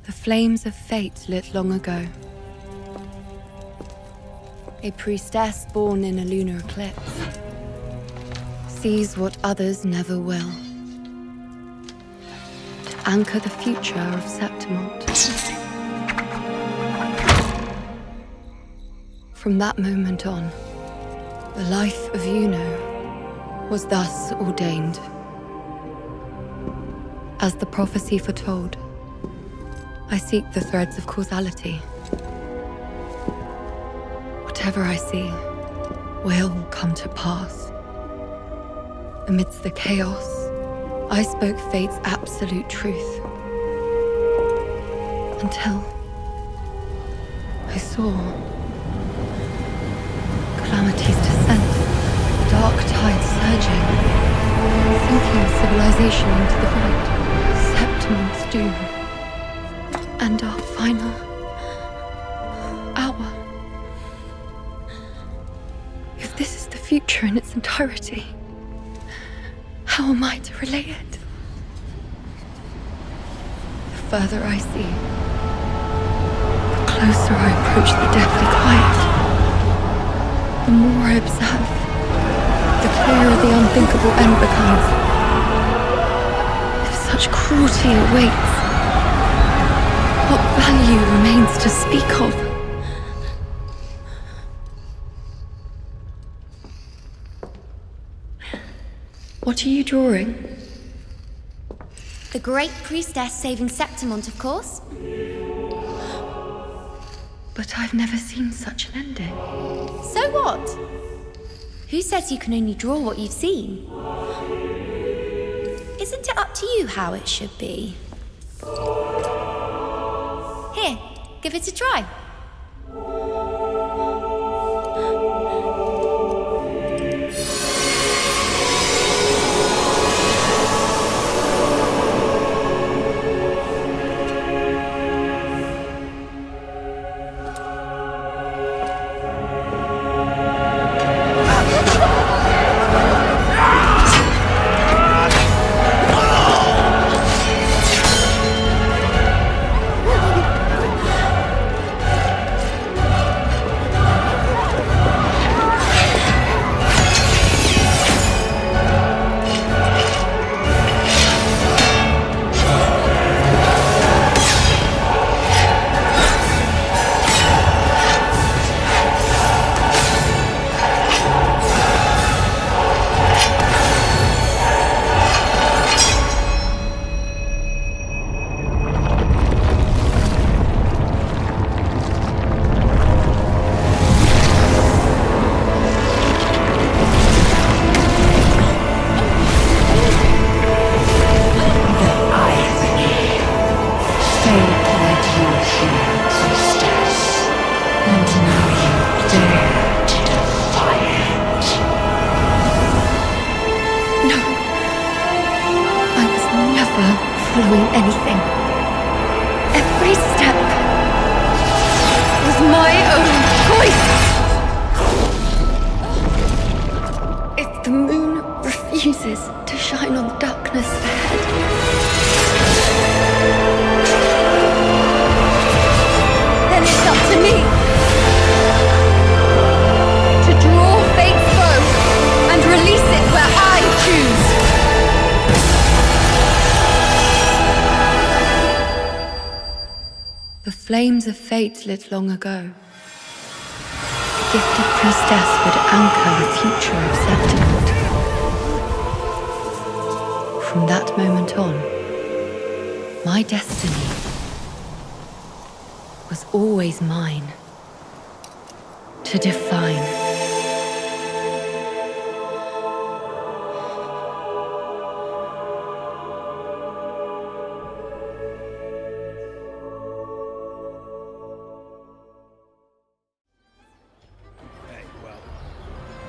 The flames of fate lit long ago. A priestess born in a lunar eclipse sees what others never will. To anchor the future of Septimont. From that moment on, the life of Juno was thus ordained. As the prophecy foretold, I seek the threads of causality. Whatever I see will come to pass. Amidst the chaos, I spoke fate's absolute truth. Until I saw calamity's descent, dark tide surging, sinking civilization into the void, Septimon's doom, and our final hour. If this is the future in its entirety, how am I to relay it? The further I see, the closer I approach the deathly quiet. The more I observe, the clearer the unthinkable end becomes. If such cruelty awaits, what value remains to speak of? What are you drawing? The great priestess saving Septimont, of course. But I've never seen such an ending. So what? Who says you can only draw what you've seen? Isn't it up to you how it should be? Here, give it a try. Following anything. Every step was my own choice. If the moon refuses to shine on the darkness ahead, then it's up to me to draw fate's bow and release it where I choose. The flames of fate lit long ago. The gifted priestess would anchor the future of Septimont. From that moment on, my destiny was always mine to define.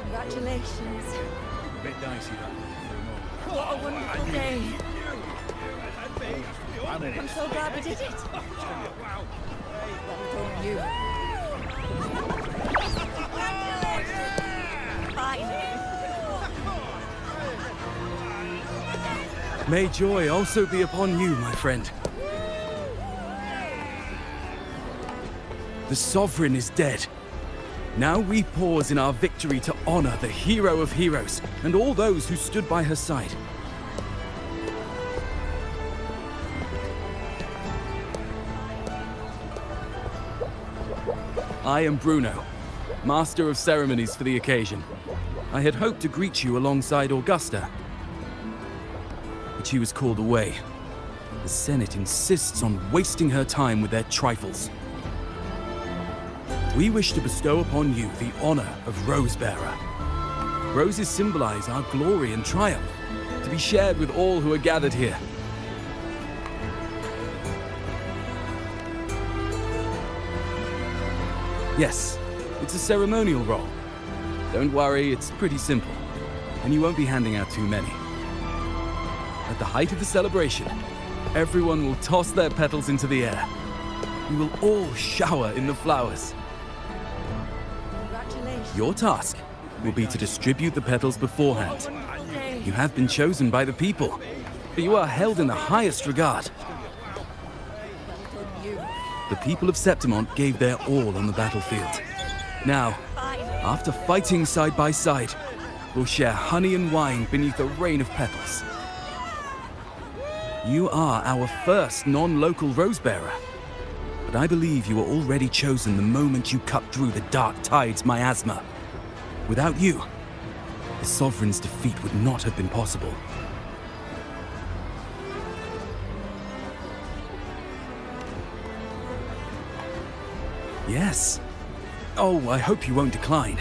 Congratulations. A bit dicey, that. What a wonderful day. I'm so glad we did it. Well done, you. Finally. May joy also be upon you, my friend. The Sovereign is dead. Now we pause in our victory to honor the hero of heroes and all those who stood by her side. I am Bruno, Master of Ceremonies for the occasion. I had hoped to greet you alongside Augusta, but she was called away. The Senate insists on wasting her time with their trifles. We wish to bestow upon you the honor of Rosebearer. Roses symbolize our glory and triumph, to be shared with all who are gathered here. Yes, it's a ceremonial role. Don't worry, it's pretty simple, and you won't be handing out too many. At the height of the celebration, everyone will toss their petals into the air. We will all shower in the flowers. Congratulations. Your task will be to distribute the petals beforehand. You have been chosen by the people, but you are held in the highest regard. The people of Septimont gave their all on the battlefield. Now, after fighting side by side, we'll share honey and wine beneath a rain of petals. You are our first non-local Rosebearer, but I believe you were already chosen the moment you cut through the dark tide's miasma. Without you, the Sovereign's defeat would not have been possible. Yes. Oh, I hope you won't decline.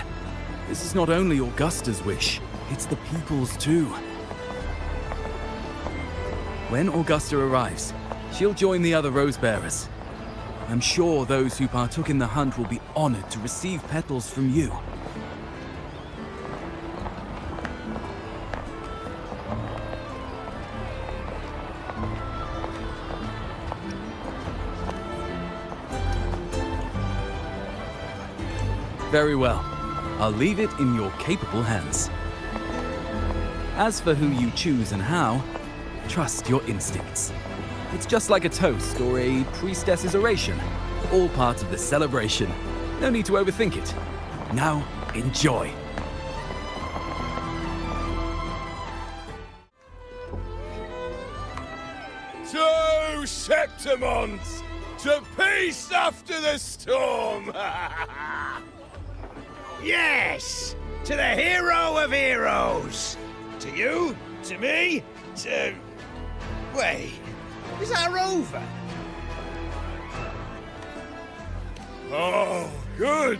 This is not only Augusta's wish, it's the people's too. When Augusta arrives, she'll join the other Rosebearers. I'm sure those who partook in the hunt will be honored to receive petals from you. Very well. I'll leave it in your capable hands. As for who you choose and how, trust your instincts. It's just like a toast or a priestess's oration, all part of the celebration. No need to overthink it. Now, enjoy. To Septimont! To peace after the storm! Yes! To the hero of heroes! To you, to me, to... Wait, is that Rover? Oh, good!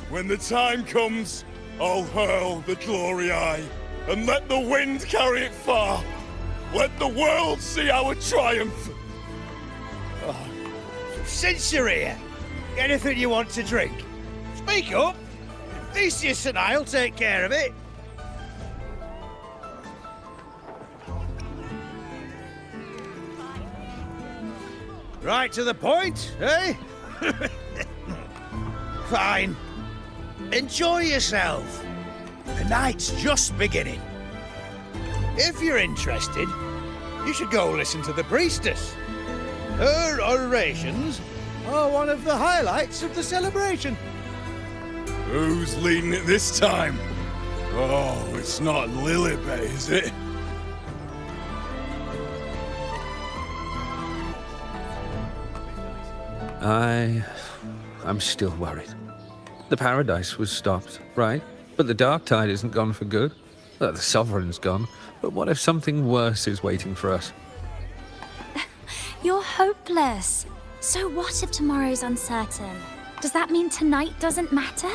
When the time comes, I'll hurl the glory eye and let the wind carry it far. Let the world see our triumph! Since you're here, anything you want to drink? Speak up! Theseus and I'll take care of it. Right to the point, eh? Fine. Enjoy yourself. The night's just beginning. If you're interested, you should go listen to the priestess. Her orations are one of the highlights of the celebration. Who's leading it this time? Oh, it's not Lilibet, is it? I'm still worried. The paradise was stopped, right? But the dark tide isn't gone for good. The Sovereign's gone. But what if something worse is waiting for us? You're hopeless. So what if tomorrow's uncertain? Does that mean tonight doesn't matter?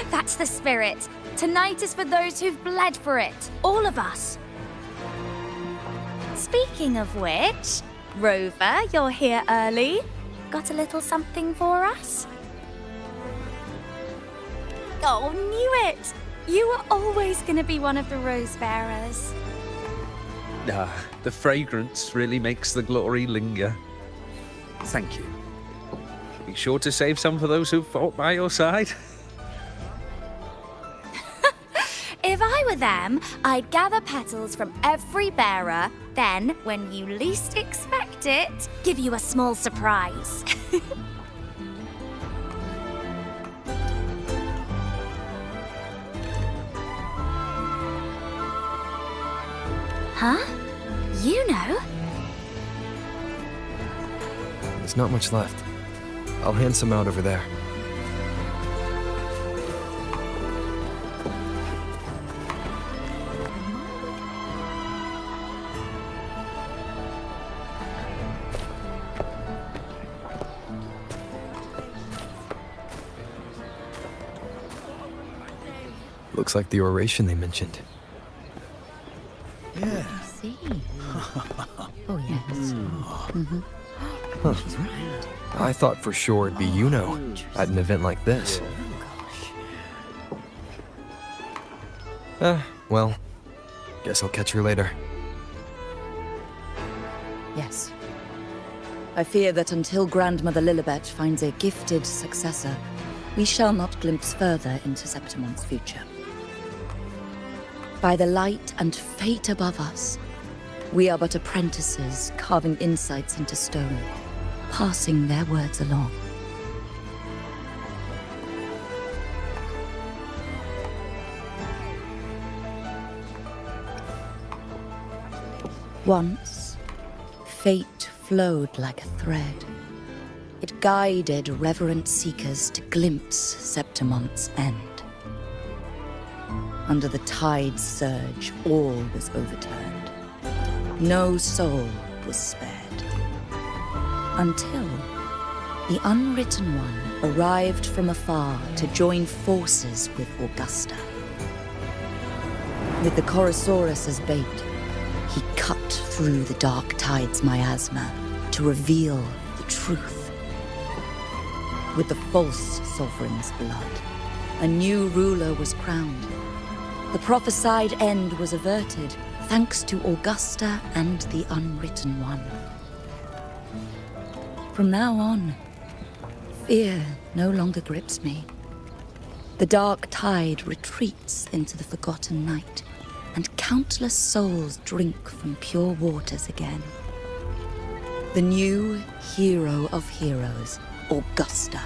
That's the spirit. Tonight is for those who've bled for it. All of us. Speaking of which, Rover, you're here early. Got a little something for us? Oh, knew it! You were always going to be one of the rose bearers. The fragrance really makes the glory linger. Thank you. Be sure to save some for those who fought by your side. If I were them, I'd gather petals from every bearer, then, when you least expect it, give you a small surprise. Huh? You know? There's not much left. I'll hand some out over there. Looks like the oration they mentioned. Yeah. I see. Oh, yes. She's right. I thought for sure it'd be at an event like this. Well, guess I'll catch her later. Yes. I fear that until Grandmother Lilibet finds a gifted successor, we shall not glimpse further into Septimon's future. By the light and fate above us, we are but apprentices carving insights into stone, passing their words along. Once, fate flowed like a thread. It guided reverent seekers to glimpse Septimon's end. Under the tide's surge, all was overturned. No soul was spared. Until the Unwritten One arrived from afar to join forces with Augusta. With the Chorosaurus as bait, he cut through the dark tide's miasma to reveal the truth. With the false sovereign's blood, a new ruler was crowned. The prophesied end was averted, thanks to Augusta and the Unwritten One. From now on, fear no longer grips me. The dark tide retreats into the forgotten night, and countless souls drink from pure waters again. The new hero of heroes, Augusta,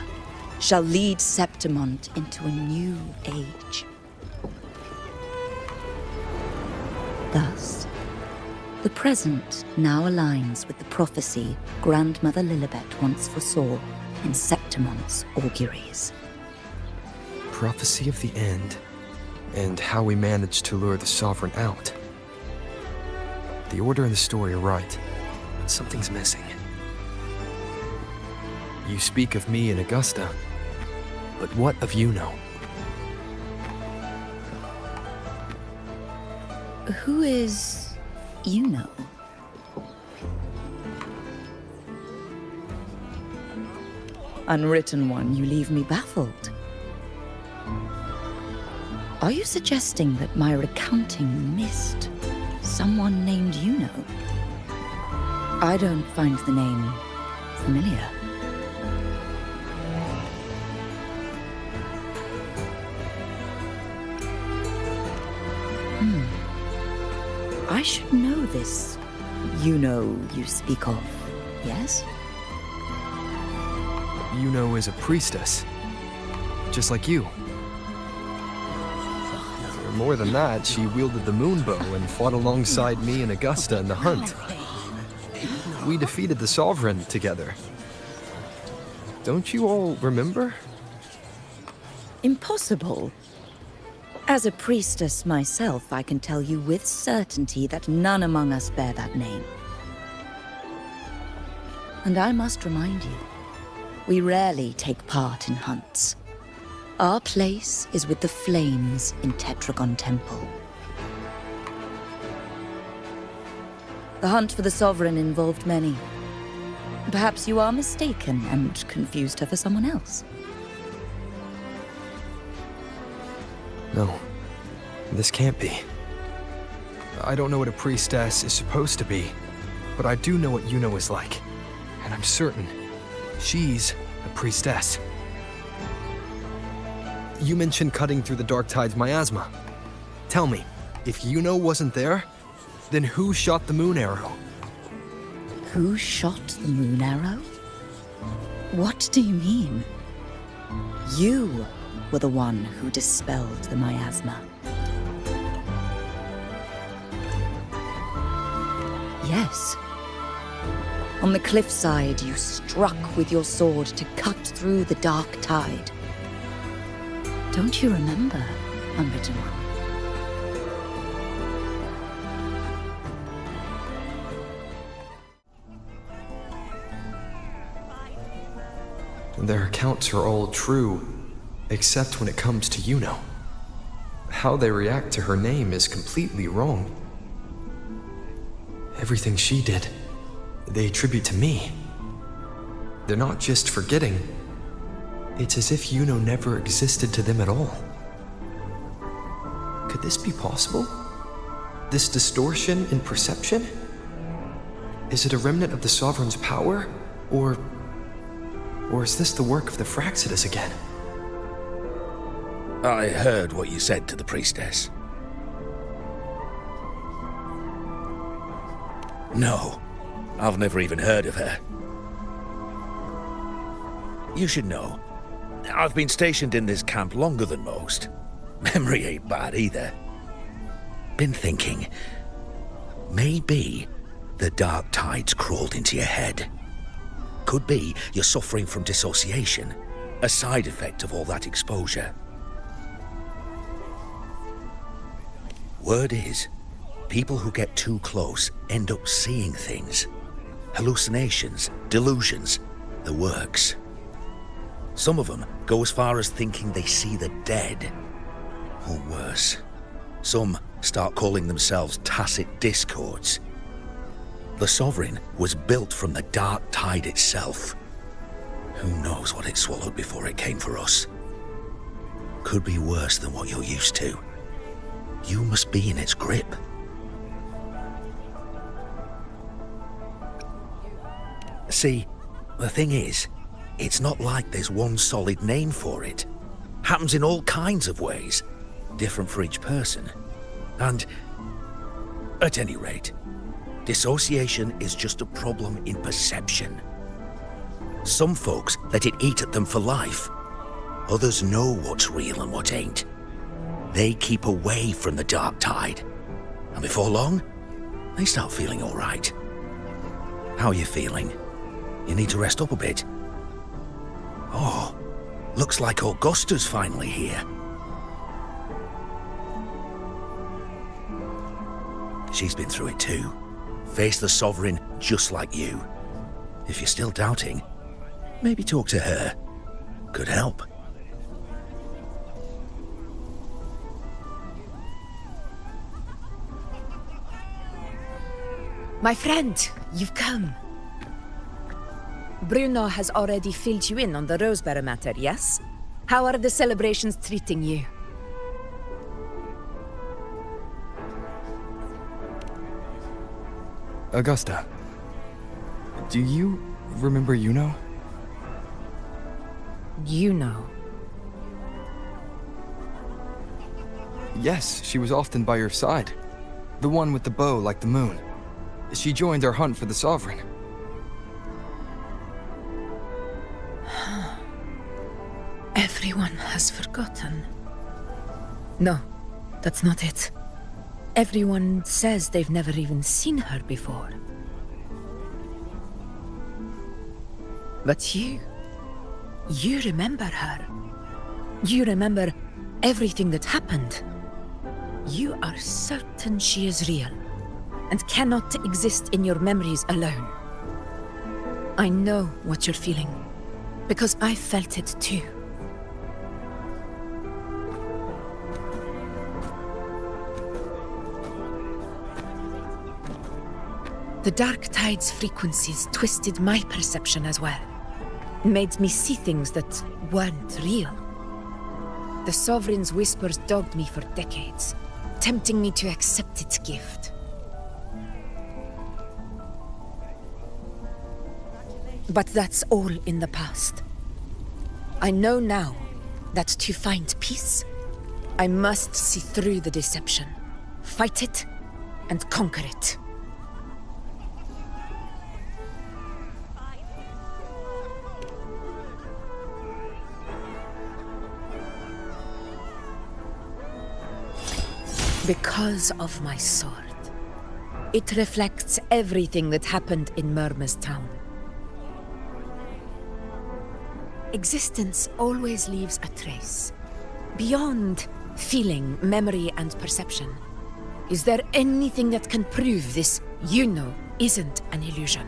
shall lead Septimon into a new age. Thus, the present now aligns with the prophecy Grandmother Lilibet once foresaw in Septimon's auguries. Prophecy of the end, and how we managed to lure the Sovereign out. The order and the story are right, but something's missing. You speak of me and Augusta, but what of Yuno? Who is Yuno? Unwritten One, you leave me baffled. Are you suggesting that my recounting missed someone named Yuno? I don't find the name familiar. I should know this Yuno you speak of, yes? Yuno is a priestess, just like you. More than that, she wielded the moon bow and fought alongside me and Augusta in the hunt. We defeated the Sovereign together. Don't you all remember? Impossible. As a priestess myself, I can tell you with certainty that none among us bear that name. And I must remind you, we rarely take part in hunts. Our place is with the flames in Tetragon Temple. The hunt for the Sovereign involved many. Perhaps you are mistaken and confused her for someone else. No, this can't be. I don't know what a priestess is supposed to be, but I do know what Yuno is like. And I'm certain she's a priestess. You mentioned cutting through the dark tide's miasma. Tell me, if Yuno wasn't there, then who shot the moon arrow? Who shot the moon arrow? What do you mean? You were the one who dispelled the miasma. Yes. On the cliffside, you struck with your sword to cut through the dark tide. Don't you remember, Unwritten One? Their accounts are all true, except when it comes to Yuno. How they react to her name is completely wrong. Everything she did, they attribute to me. They're not just forgetting. It's as if Yuno never existed to them at all. Could this be possible? This distortion in perception? Is it a remnant of the Sovereign's power? Or is this the work of the Fraxidas again? I heard what you said to the priestess. No, I've never even heard of her. You should know, I've been stationed in this camp longer than most. Memory ain't bad either. Been thinking, maybe the dark tides crawled into your head. Could be you're suffering from dissociation, a side effect of all that exposure. Word is, people who get too close end up seeing things. Hallucinations, delusions, the works. Some of them go as far as thinking they see the dead. Or worse, some start calling themselves tacit discords. The Sovereign was built from the dark tide itself. Who knows what it swallowed before it came for us? Could be worse than what you're used to. You must be in its grip. See, the thing is, it's not like there's one solid name for it. Happens in all kinds of ways, different for each person. And, at any rate, dissociation is just a problem in perception. Some folks let it eat at them for life. Others know what's real and what ain't. They keep away from the dark tide. And before long, they start feeling all right. How are you feeling? You need to rest up a bit. Oh, looks like Augusta's finally here. She's been through it too. Faced the Sovereign just like you. If you're still doubting, maybe talk to her. Could help. My friend, you've come. Bruno has already filled you in on the Rosebearer matter, yes? How are the celebrations treating you? Augusta, do you remember Yuno? You know. Yes, she was often by your side. The one with the bow like the moon. She joined our hunt for the Sovereign. Everyone has forgotten. No, that's not it. Everyone says they've never even seen her before. But you remember her. You remember everything that happened. You are certain she is real and cannot exist in your memories alone. I know what you're feeling, because I felt it too. The dark tide's frequencies twisted my perception as well. Made me see things that weren't real. The Sovereign's whispers dogged me for decades, tempting me to accept its gift. But that's all in the past. I know now that to find peace, I must see through the deception, fight it, and conquer it. Because of my sword. It reflects everything that happened in Murmur's town. Existence always leaves a trace. Beyond feeling, memory, and perception. Is there anything that can prove this, isn't an illusion?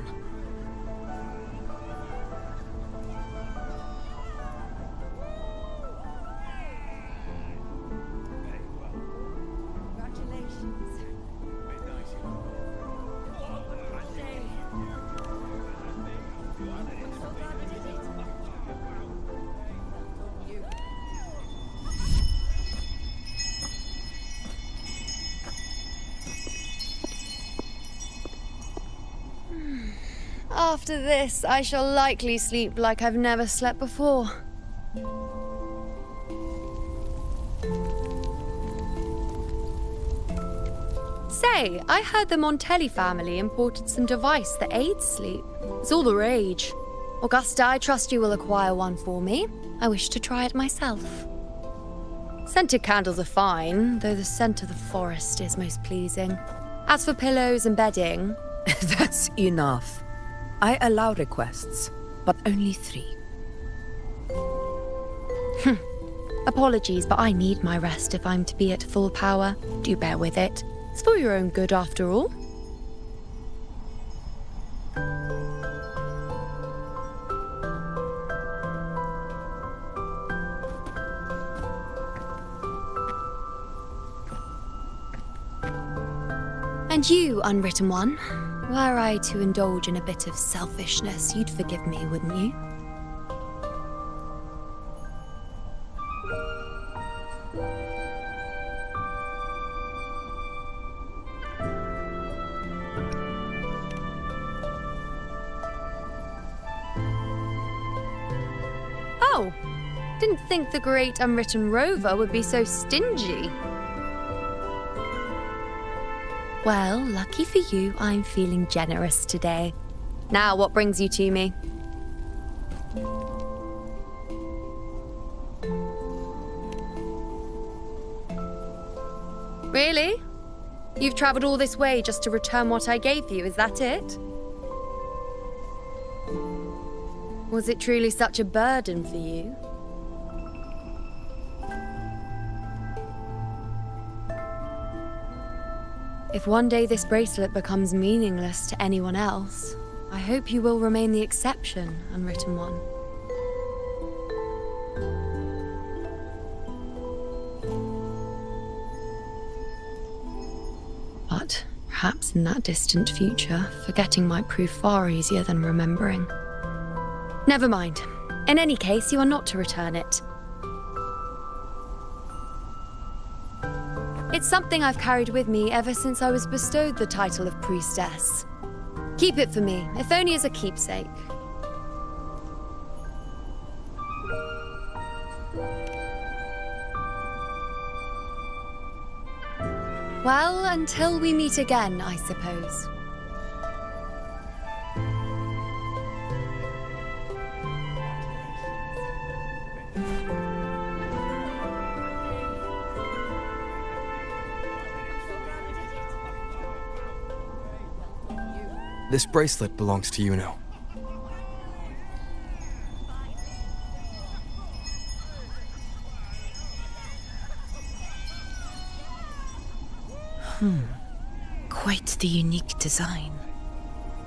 After this, I shall likely sleep like I've never slept before. Say, I heard the Montelli family imported some device that aids sleep. It's all the rage. Augusta, I trust you will acquire one for me. I wish to try it myself. Scented candles are fine, though the scent of the forest is most pleasing. As for pillows and bedding... That's enough. I allow requests, but only 3. Apologies, but I need my rest if I'm to be at full power. Do bear with it. It's for your own good, after all. And you, unwritten one, were I to indulge in a bit of selfishness, you'd forgive me, wouldn't you? Oh, didn't think the great unwritten Rover would be so stingy. Well, lucky for you, I'm feeling generous today. Now, what brings you to me? Really? You've travelled all this way just to return what I gave you, is that it? Was it truly such a burden for you? If one day this bracelet becomes meaningless to anyone else, I hope you will remain the exception, unwritten one. But perhaps in that distant future, forgetting might prove far easier than remembering. Never mind. In any case, you are not to return it. It's something I've carried with me ever since I was bestowed the title of priestess. Keep it for me, if only as a keepsake. Well, until we meet again, I suppose. This bracelet belongs to Yuno. Quite the unique design.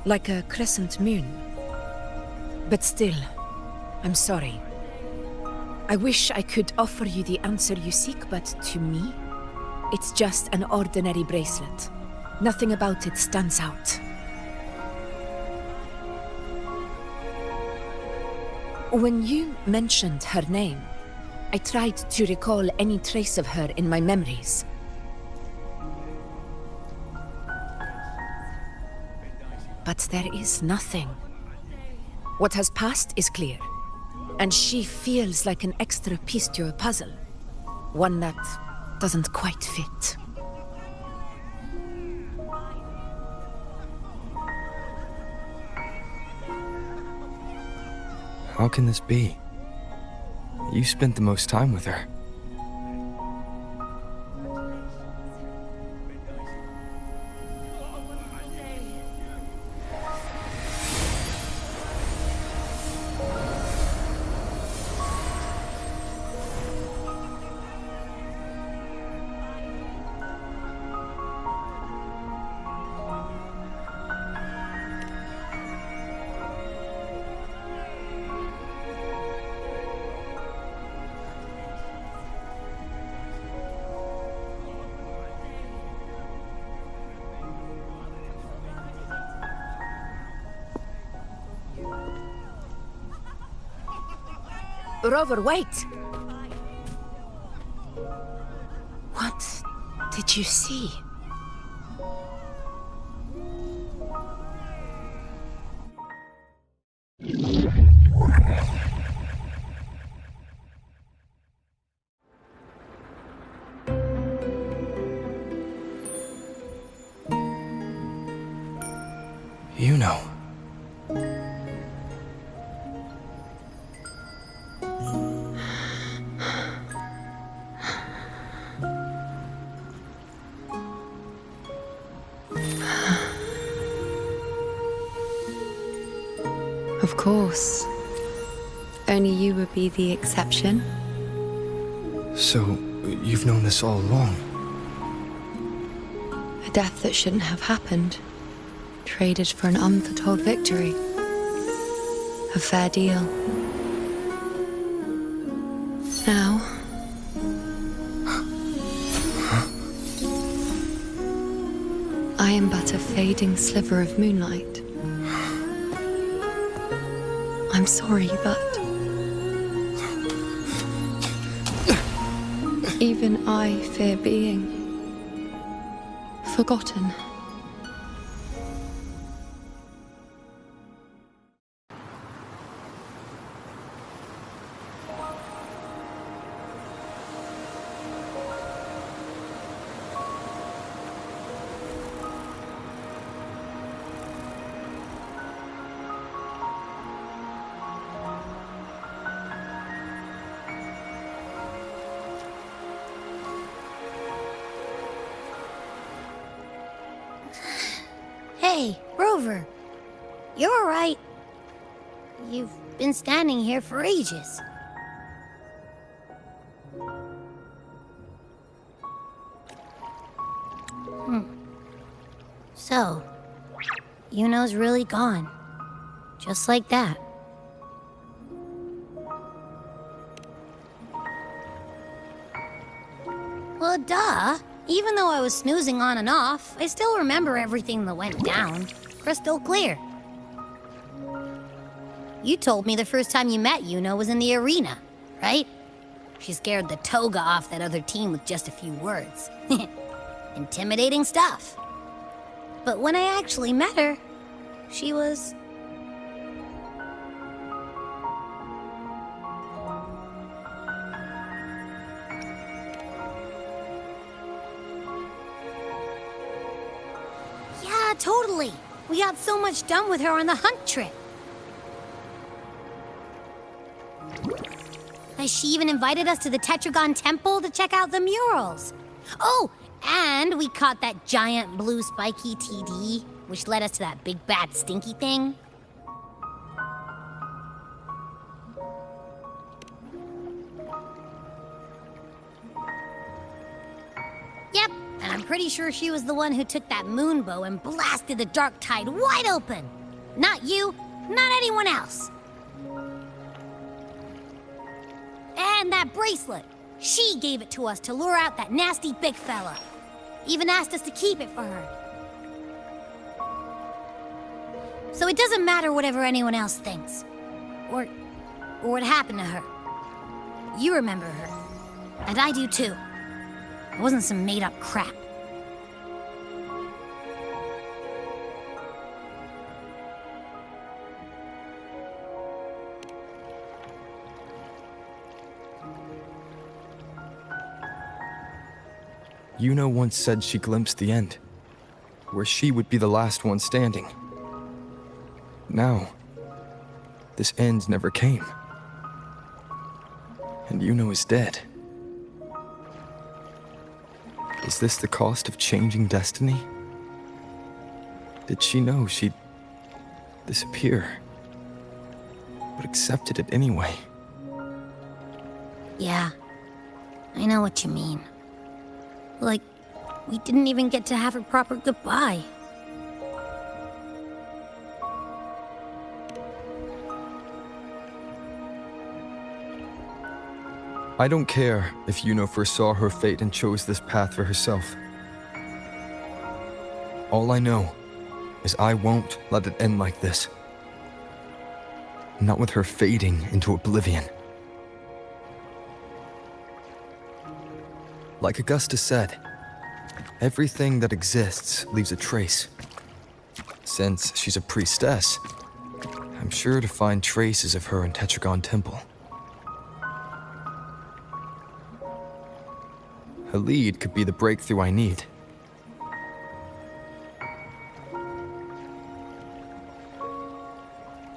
Like a crescent moon. But still, I'm sorry. I wish I could offer you the answer you seek, but to me, it's just an ordinary bracelet. Nothing about it stands out. When you mentioned her name, I tried to recall any trace of her in my memories. But there is nothing. What has passed is clear, and she feels like an extra piece to a puzzle. One that doesn't quite fit. How can this be? You spent the most time with her. Rover, wait! What did you see? You know. Of course. Only you would be the exception. So, you've known this all along? A death that shouldn't have happened. Traded for an unforetold victory. A fair deal. Now... I am but a fading sliver of moonlight. I'm sorry, but... even I fear being... forgotten. Hey, Rover. You're all right. You've been standing here for ages. So, Yuno's really gone. Just like that. Well, duh. Even though I was snoozing on and off, I still remember everything that went down. Crystal clear. You told me the first time you met Yuno was in the arena, right? She scared the toga off that other team with just a few words. Intimidating stuff. But when I actually met her, she was... Yeah, totally. We got so much done with her on the hunt trip. She even invited us to the Tetragon Temple to check out the murals. Oh, and we caught that giant blue spiky TD, which led us to that big bad stinky thing. Yep, and I'm pretty sure she was the one who took that moon bow and blasted the dark tide wide open. Not you, not anyone else. And that bracelet. She gave it to us to lure out that nasty big fella. Even asked us to keep it for her. So it doesn't matter whatever anyone else thinks. Or what happened to her. You remember her. And I do too. It wasn't some made-up crap. Yuno once said she glimpsed the end, where she would be the last one standing. Now, this end never came. And Yuno is dead. Is this the cost of changing destiny? Did she know she'd disappear, but accepted it anyway? Yeah, I know what you mean. Like, we didn't even get to have a proper goodbye. I don't care if Yuno foresaw her fate and chose this path for herself. All I know is I won't let it end like this. Not with her fading into oblivion. Like Augusta said, everything that exists leaves a trace. Since she's a priestess, I'm sure to find traces of her in Tetragon Temple. Her lead could be the breakthrough I need.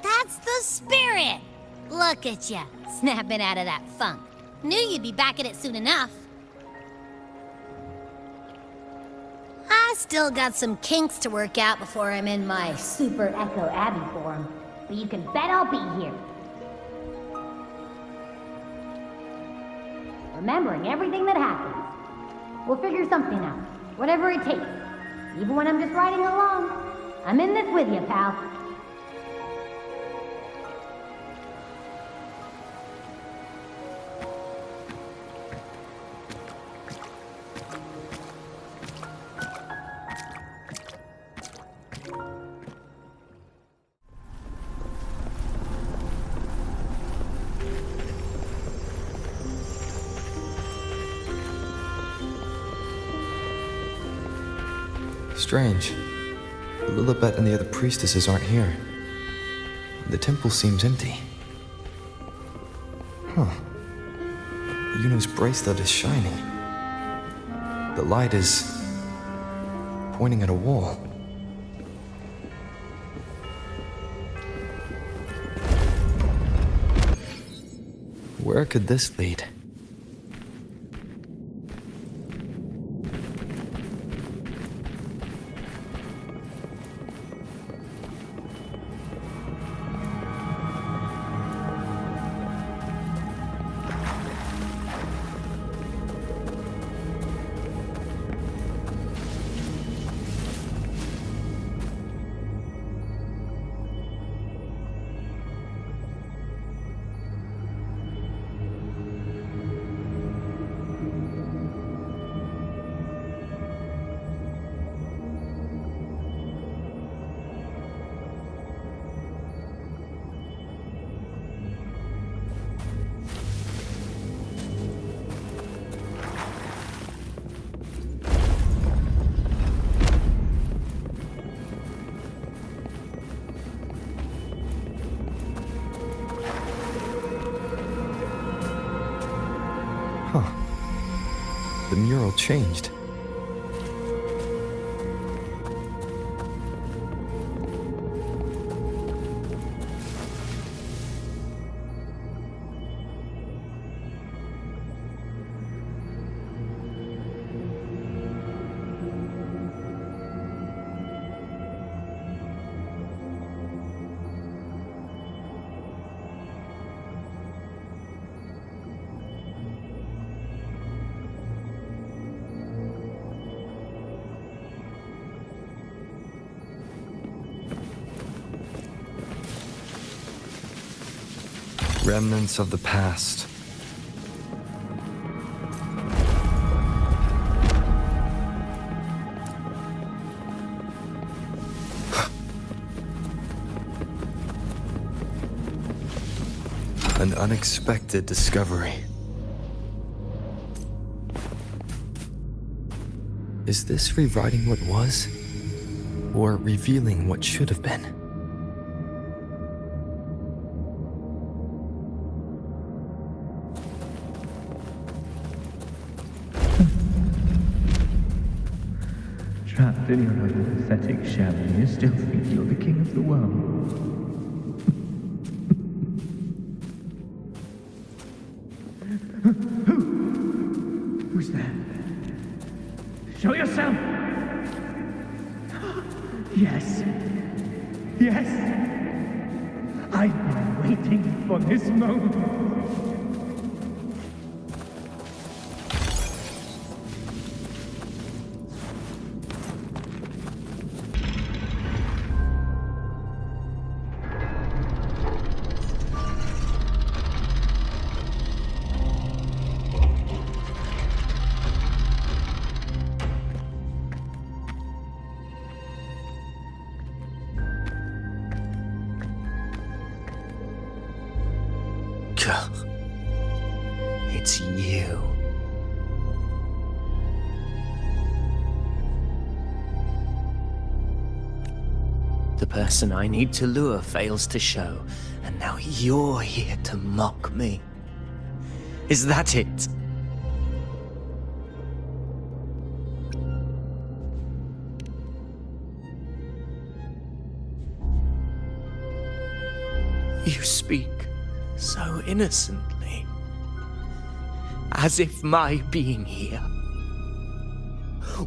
That's the spirit! Look at ya, snapping out of that funk. Knew you'd be back at it soon enough. I still got some kinks to work out before I'm in my Super Echo Abbey form, but you can bet I'll be here. Remembering everything that happens. We'll figure something out, whatever it takes. Even when I'm just riding along. I'm in this with you, pal. Strange. Lilibet and the other priestesses aren't here. The temple seems empty. Huh. Yuno's bracelet is shining. The light is pointing at a wall. Where could this lead? The mural changed. Remnants of the past. An unexpected discovery. Is this rewriting what was? Or revealing what should have been? Still you're not a pathetic shell, and you still think you're the king of the world. Who's there? Show yourself! Yes. Yes! I've been waiting for this moment. It's you. The person I need to lure fails to show, and now you're here to mock me. Is that it? You speak so innocently, as if my being here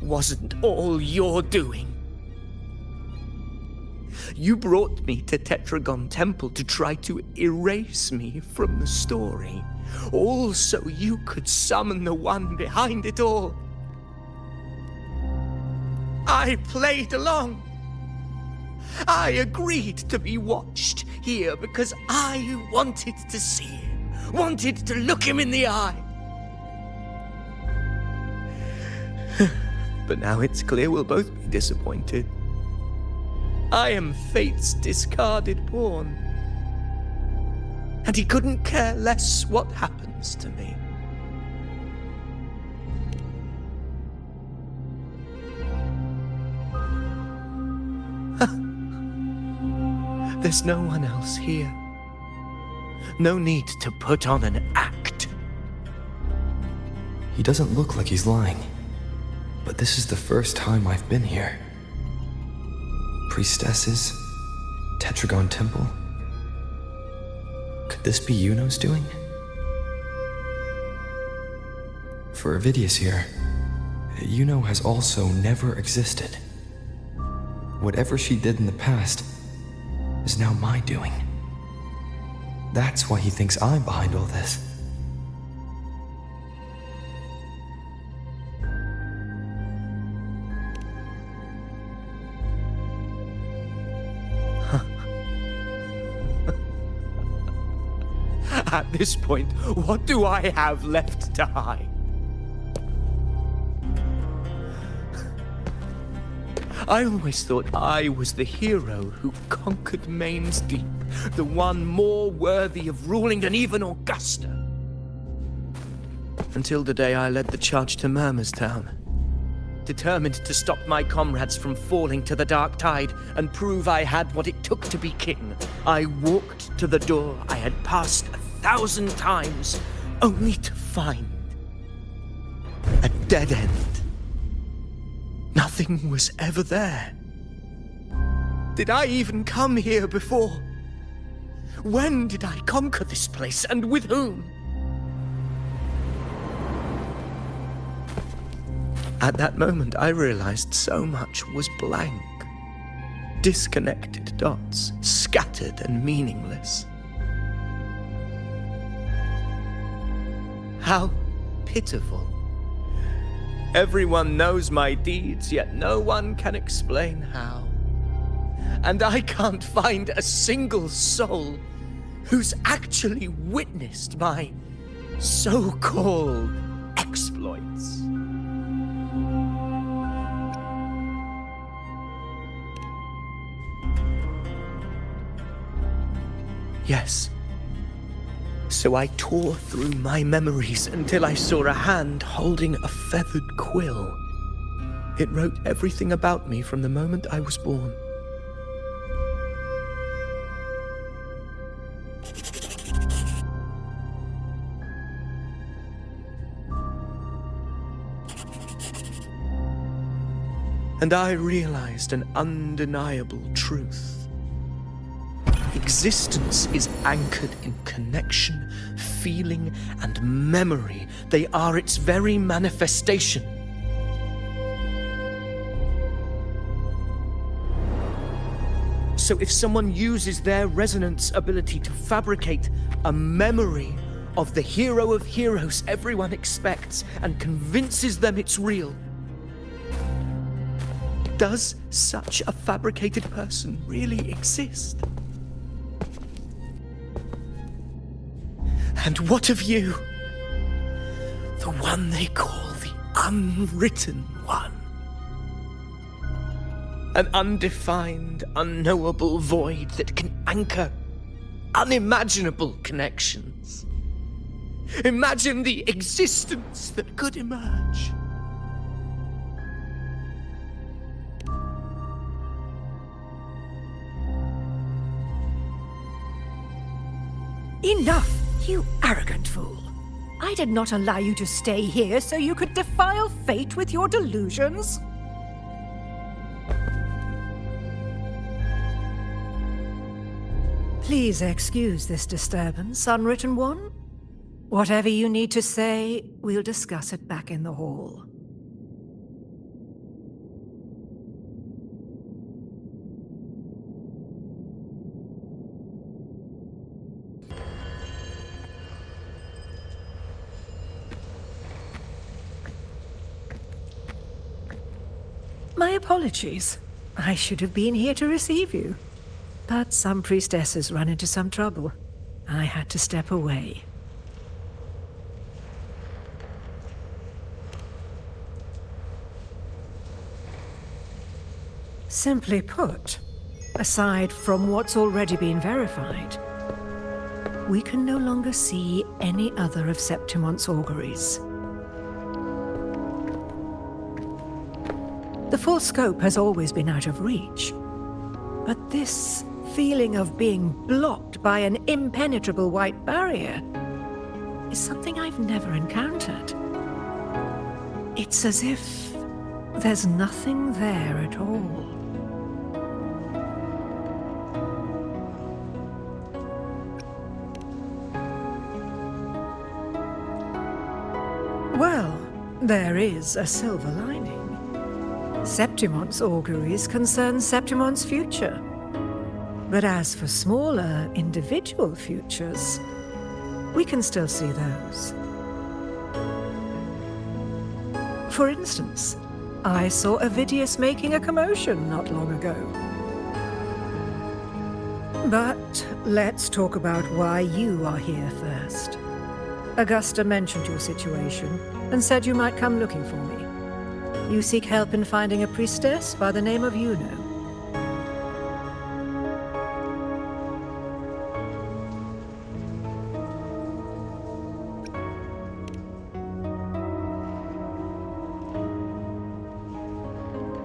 wasn't all you're doing. You brought me to Tetragon Temple to try to erase me from the story, all so you could summon the one behind it all. I played along. I agreed to be watched here because I wanted to see him, wanted to look him in the eye. But now it's clear we'll both be disappointed. I am fate's discarded pawn, and he couldn't care less what happens to me. There's no one else here. No need to put on an act. He doesn't look like he's lying, but this is the first time I've been here. Priestesses, Tetragon Temple. Could this be Yuno's doing? For Avidius here, Yuno has also never existed. Whatever she did in the past is now my doing. That's why he thinks I'm behind all this. At this point, what do I have left to hide? I always thought I was the hero who conquered Main's Deep, the one more worthy of ruling than even Augusta. Until the day I led the charge to Murmur's Town, determined to stop my comrades from falling to the dark tide and prove I had what it took to be king. I walked to the door I had passed 1,000 times, only to find a dead end. Nothing was ever there. Did I even come here before? When did I conquer this place, and with whom? At that moment, I realized so much was blank. Disconnected dots, scattered and meaningless. How pitiful. Everyone knows my deeds, yet no one can explain how. And I can't find a single soul who's actually witnessed my so-called exploits. Yes. So I tore through my memories until I saw a hand holding a feathered quill. It wrote everything about me from the moment I was born. and I realized an undeniable truth. Existence is anchored in connection, feeling, and memory. They are its very manifestation. So if someone uses their resonance ability to fabricate a memory of the hero of heroes everyone expects and convinces them it's real, does such a fabricated person really exist? And what of you? The one they call the unwritten one. An undefined, unknowable void that can anchor unimaginable connections. Imagine the existence that could emerge. Enough, you arrogant fool. I did not allow you to stay here so you could defile fate with your delusions. Please excuse this disturbance, Unwritten One. Whatever you need to say, we'll discuss it back in the hall. My apologies. I should have been here to receive you. But some priestesses run into some trouble. I had to step away. Simply put, aside from what's already been verified, we can no longer see any other of Septimon's auguries. The full scope has always been out of reach, but this feeling of being blocked by an impenetrable white barrier is something I've never encountered. It's as if there's nothing there at all. Well, there is a silver lining. Septimon's auguries concern Septimon's future. But as for smaller, individual futures, we can still see those. For instance, I saw Avidius making a commotion not long ago. But let's talk about why you are here first. Augusta mentioned your situation and said you might come looking for me. You seek help in finding a priestess by the name of Juno.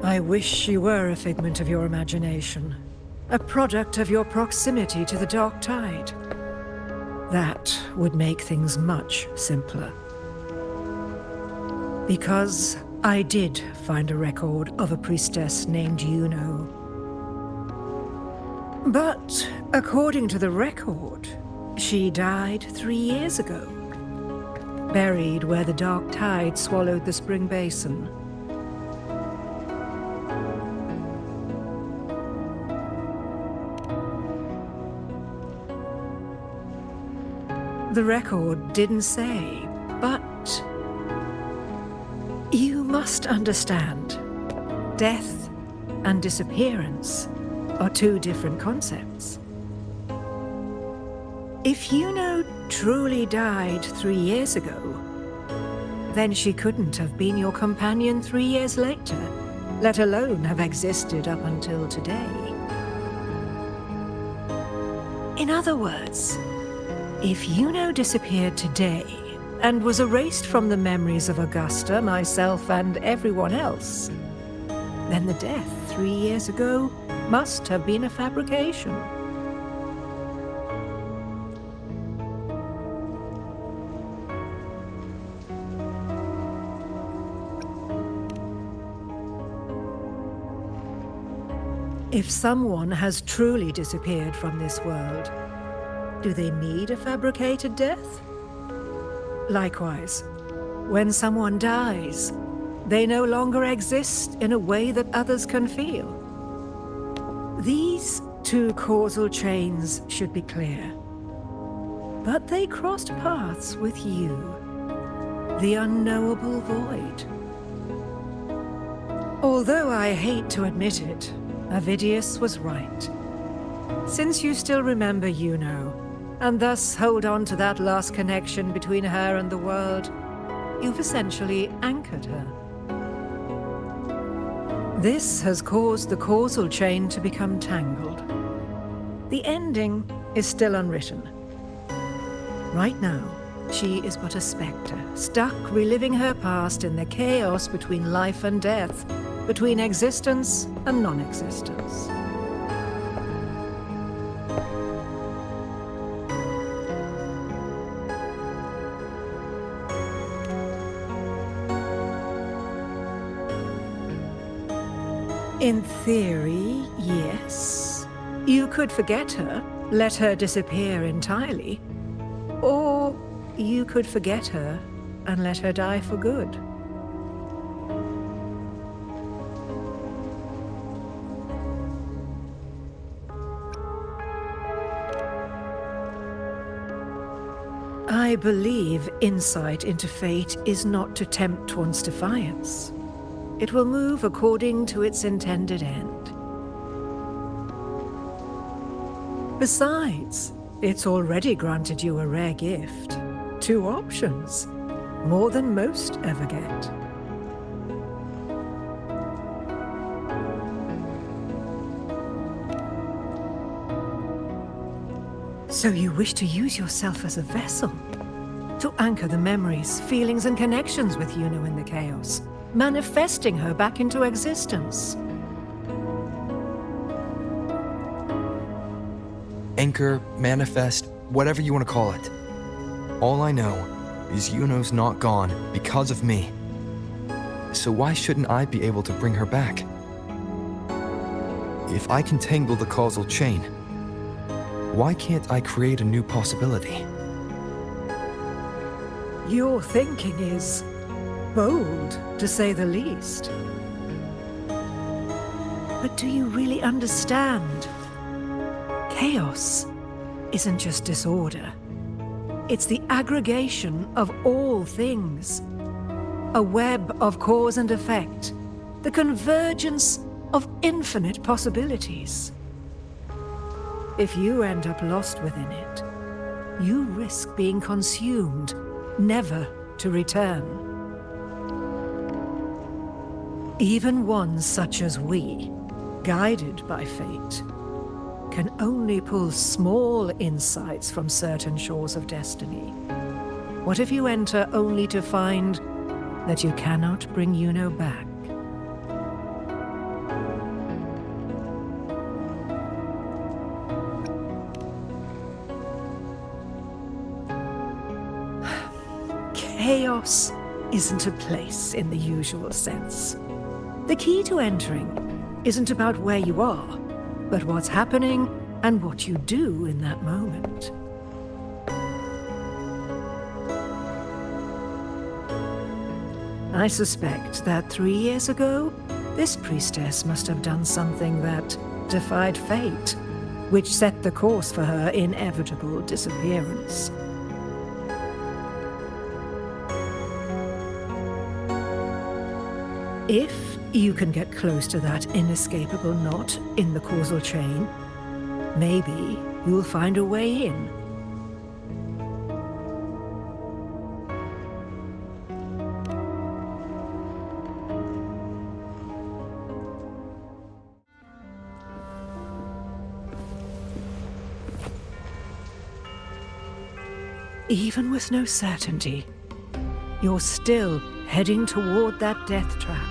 I wish she were a figment of your imagination, a product of your proximity to the dark tide. That would make things much simpler. Because I did find a record of a priestess named Juno. But according to the record, she died 3 years ago, buried where the dark tide swallowed the spring basin. The record didn't say, but you must understand, death and disappearance are two different concepts. If Juno truly died 3 years ago, then she couldn't have been your companion 3 years later, let alone have existed up until today. In other words, if Juno disappeared today and was erased from the memories of Augusta, myself, and everyone else, then the death 3 years ago must have been a fabrication. If someone has truly disappeared from this world, do they need a fabricated death? Likewise, when someone dies, they no longer exist in a way that others can feel. These two causal chains should be clear. But they crossed paths with you, the unknowable void. Although I hate to admit it, Avidius was right. Since you still remember Juno, and thus hold on to that last connection between her and the world, you've essentially anchored her. This has caused the causal chain to become tangled. The ending is still unwritten. Right now, she is but a spectre, stuck reliving her past in the chaos between life and death, between existence and non-existence. In theory, yes. You could forget her, let her disappear entirely. Or you could forget her and let her die for good. I believe insight into fate is not to tempt one's defiance. It will move according to its intended end. Besides, it's already granted you a rare gift. 2 options, more than most ever get. So you wish to use yourself as a vessel, to anchor the memories, feelings, and connections with Juno in the chaos, manifesting her back into existence. Anchor, manifest, whatever you want to call it. All I know is Juno's not gone because of me. So why shouldn't I be able to bring her back? If I can tangle the causal chain, why can't I create a new possibility? Your thinking is bold, to say the least. But do you really understand? Chaos isn't just disorder. It's the aggregation of all things. A web of cause and effect. The convergence of infinite possibilities. If you end up lost within it, you risk being consumed, never to return. Even ones such as we, guided by fate, can only pull small insights from certain shores of destiny. What if you enter only to find that you cannot bring Juno back? Chaos isn't a place in the usual sense. The key to entering isn't about where you are, but what's happening and what you do in that moment. I suspect that 3 years ago, this priestess must have done something that defied fate, which set the course for her inevitable disappearance. If you can get close to that inescapable knot in the causal chain, maybe you'll find a way in. Even with no certainty, you're still heading toward that death trap.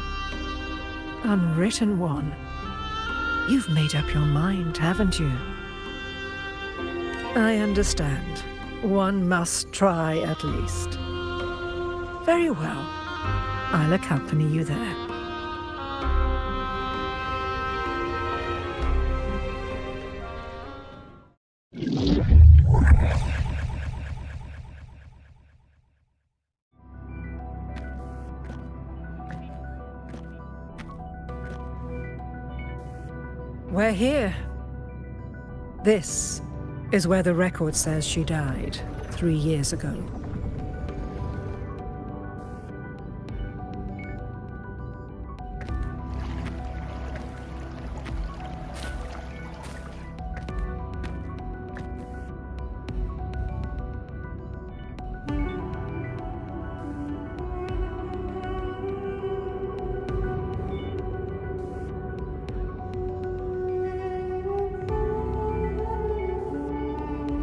Unwritten one. You've made up your mind, haven't you? I understand. One must try at least. Very well. I'll accompany you there. We're here. This is where the record says she died 3 years ago.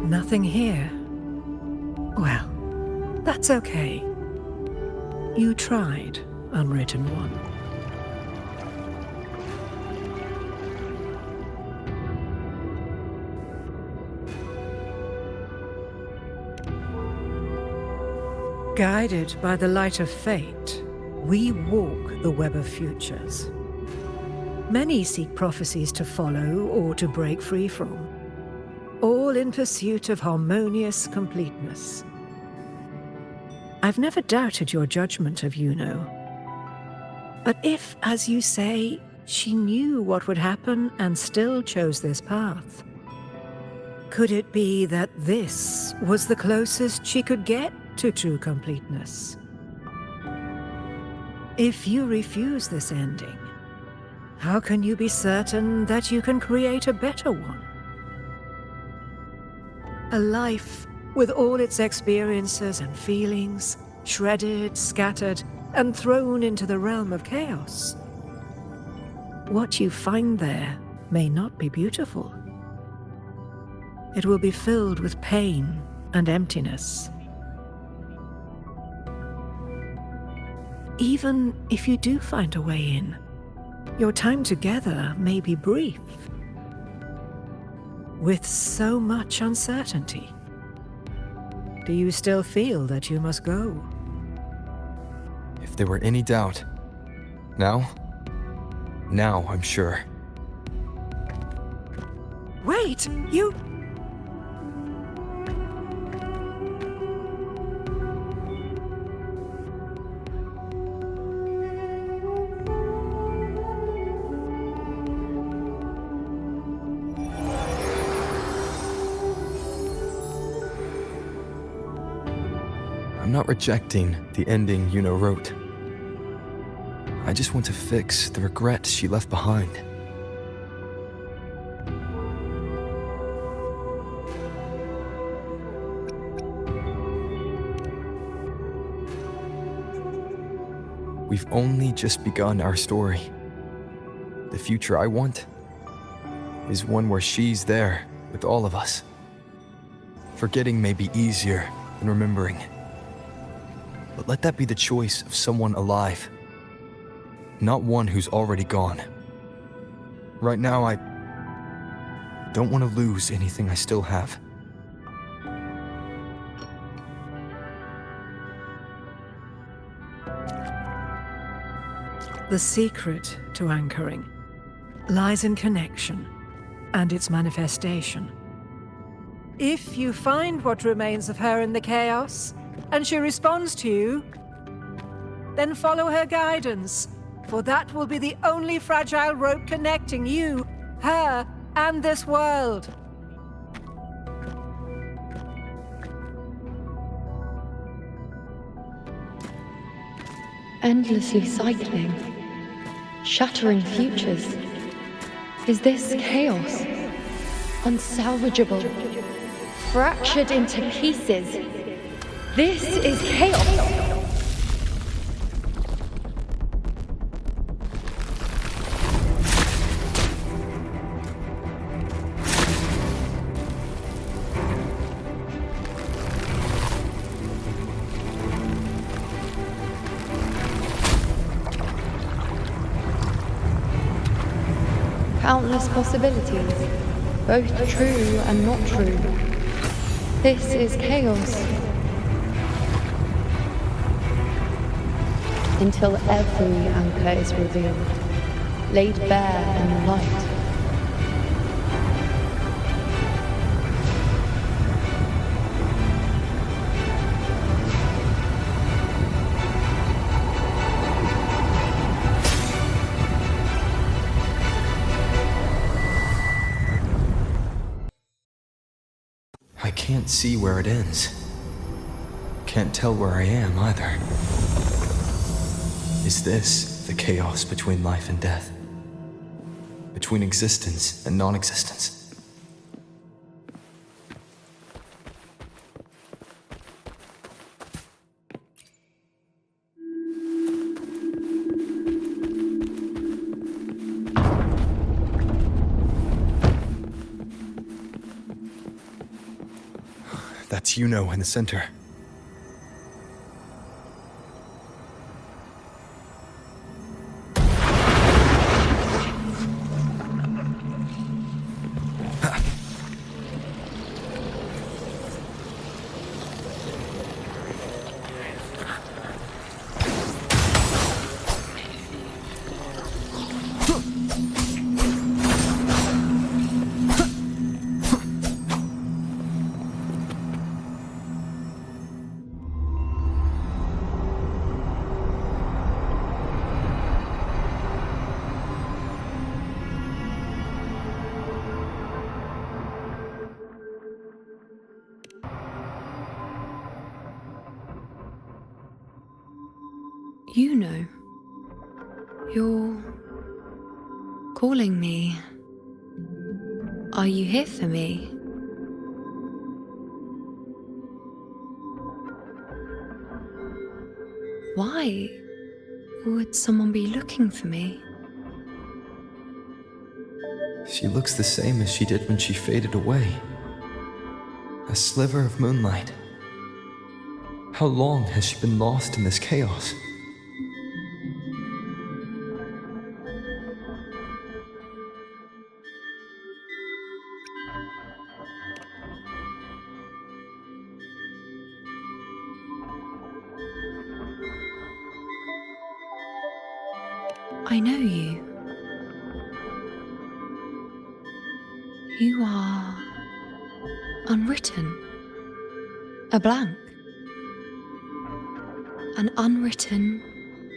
Nothing here. Well, that's okay. You tried, Unwritten One. Guided by the light of fate, we walk the web of futures. Many seek prophecies to follow or to break free from, all in pursuit of harmonious completeness. I've never doubted your judgment of Yuno. But if, as you say, she knew what would happen and still chose this path, could it be that this was the closest she could get to true completeness? If you refuse this ending, how can you be certain that you can create a better one? A life with all its experiences and feelings, shredded, scattered, and thrown into the realm of chaos. What you find there may not be beautiful. It will be filled with pain and emptiness. Even if you do find a way in, your time together may be brief. With so much uncertainty, do you still feel that you must go? If there were any doubt, now I'm sure. Wait, you... I'm not rejecting the ending Yuno wrote. I just want to fix the regret she left behind. We've only just begun our story. The future I want is one where she's there with all of us. Forgetting may be easier than remembering. But let that be the choice of someone alive, not one who's already gone. Right now, I don't want to lose anything I still have. The secret to anchoring lies in connection and its manifestation. If you find what remains of her in the chaos, and she responds to you, then follow her guidance, for that will be the only fragile rope connecting you, her, and this world. Endlessly cycling, shattering futures. Is this chaos? Unsalvageable, fractured into pieces. This is chaos! Countless possibilities, both true and not true. This is chaos. Until every anchor is revealed, laid bare in the light. I can't see where it ends. Can't tell where I am either. Is this the chaos between life and death? Between existence and non-existence? That's in the center. You're calling me. Are you here for me? Why would someone be looking for me? She looks the same as she did when she faded away. A sliver of moonlight. How long has she been lost in this chaos? I know you. You are unwritten. A blank. An unwritten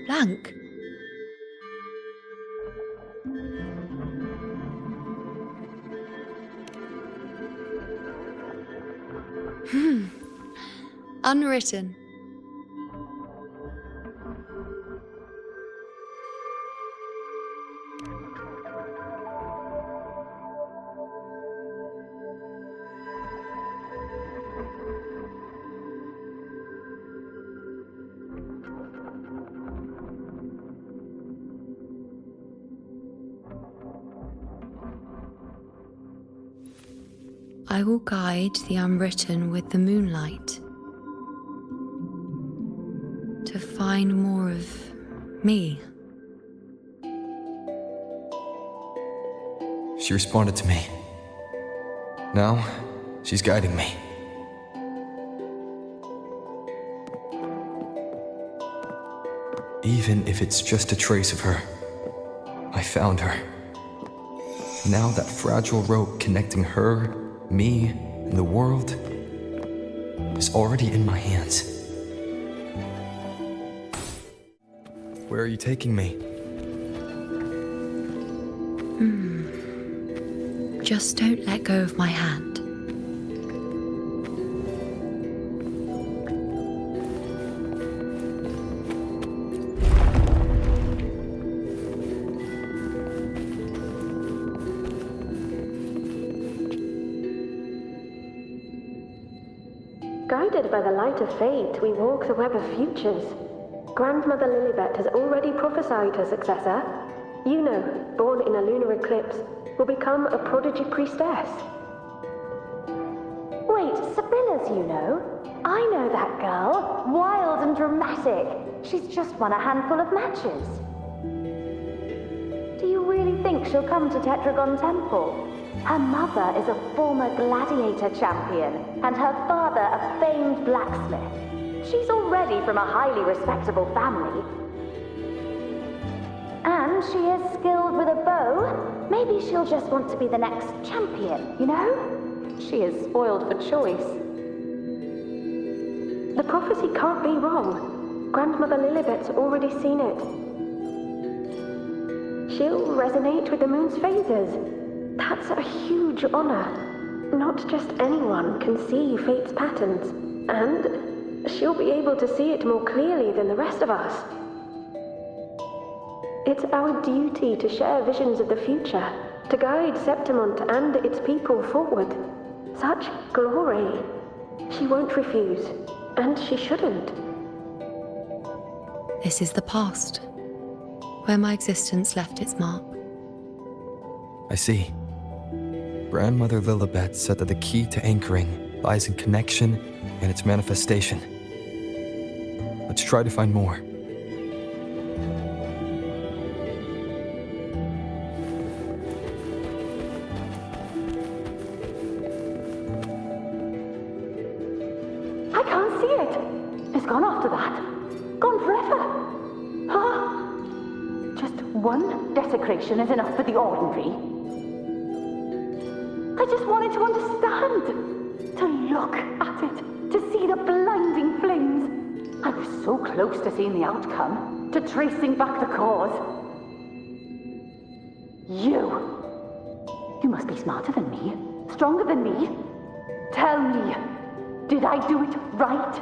blank. Unwritten. I will guide the unwritten with the moonlight to find more of me. She responded to me. Now, she's guiding me. Even if it's just a trace of her, I found her. Now that fragile rope connecting her, me, and the world is already in my hands. Where are you taking me? Just don't let go of my hand. Guided by the light of fate, we walk the web of futures. Grandmother Lilibet has already prophesied her successor. Yuno, born in a lunar eclipse, will become a prodigy priestess. Wait, Sibylla's Yuno? I know that girl. Wild and dramatic. She's just won a handful of matches. Do you really think she'll come to Tetragon Temple? Her mother is a former gladiator champion, and her father a famed blacksmith. She's already from a highly respectable family. And she is skilled with a bow. Maybe she'll just want to be the next champion, you know? She is spoiled for choice. The prophecy can't be wrong. Grandmother Lilibet's already seen it. She'll resonate with the moon's phases. That's a huge honor. Not just anyone can see fate's patterns, and she'll be able to see it more clearly than the rest of us. It's our duty to share visions of the future, to guide Septimont and its people forward. Such glory. She won't refuse, and she shouldn't. This is the past, where my existence left its mark. I see. Grandmother Lilibet said that the key to anchoring lies in connection and its manifestation. Let's try to find more. I can't see it. It's gone after that. Gone forever. Huh? Just one desecration is enough for the ordinary. I just wanted to understand. To look at it. To see the blinding flames. I was so close to seeing the outcome. To tracing back the cause. You must be smarter than me. Stronger than me. Tell me. Did I do it right?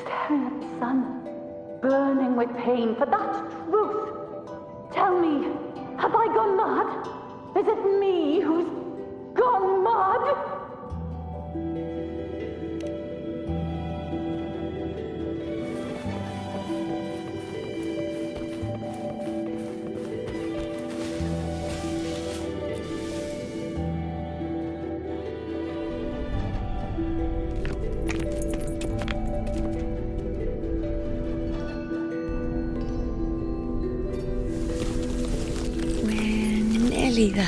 Staring at the sun, burning with pain for that truth. Tell me, have I gone mad? Is it me who's gone mad? Nearly there.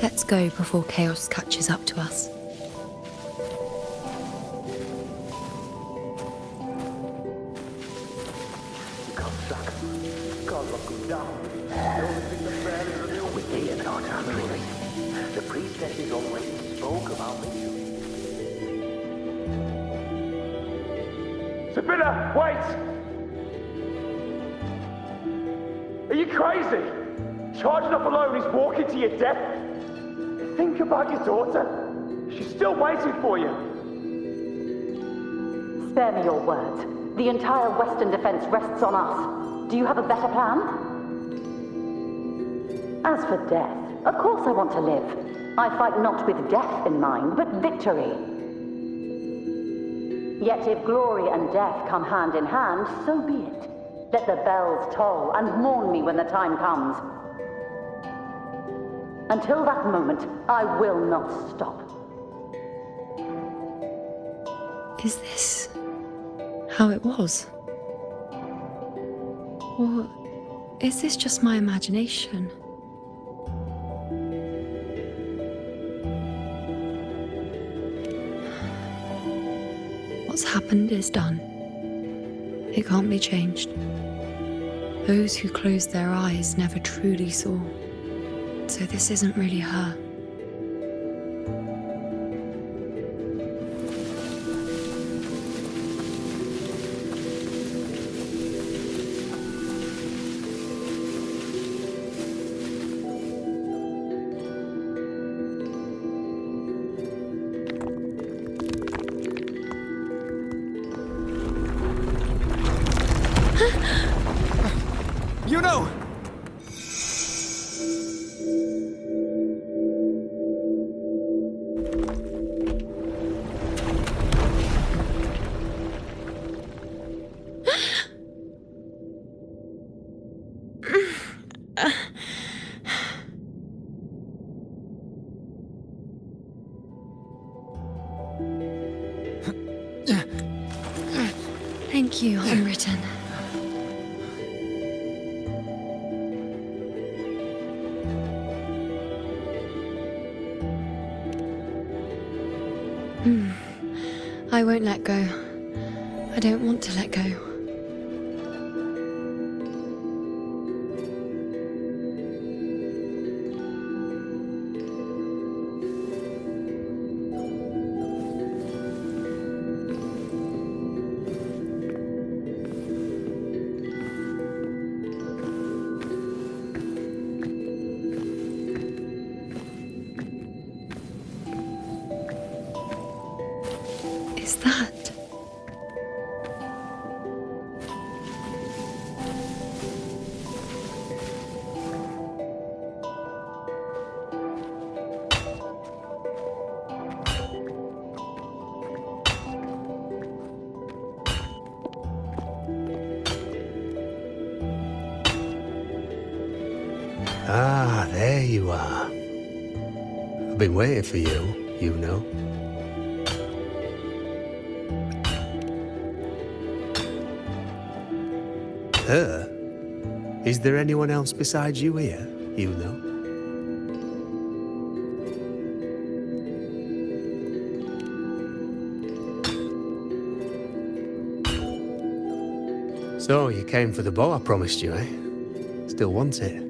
Let's go before chaos catches up to us. The priestesses already spoke about me. Sibylla, wait! Are you crazy? Charging up alone is walking to your death. Think about your daughter. She's still waiting for you. Spare me your words. The entire Western defense rests on us. Do you have a better plan? As for death, of course I want to live. I fight not with death in mind, but victory. Yet if glory and death come hand in hand, so be it. Let the bells toll and mourn me when the time comes. Until that moment, I will not stop. Is this how it was? Or is this just my imagination? What's happened is done. It can't be changed. Those who closed their eyes never truly saw. So this isn't really her. You know! Thank you, Unwritten. I won't let go. I don't want to let go. Is that? Ah, there you are. I've been waiting for you, you know. Her? Is there anyone else besides you here, you know? So, you came for the bow I promised you, eh? Still want it?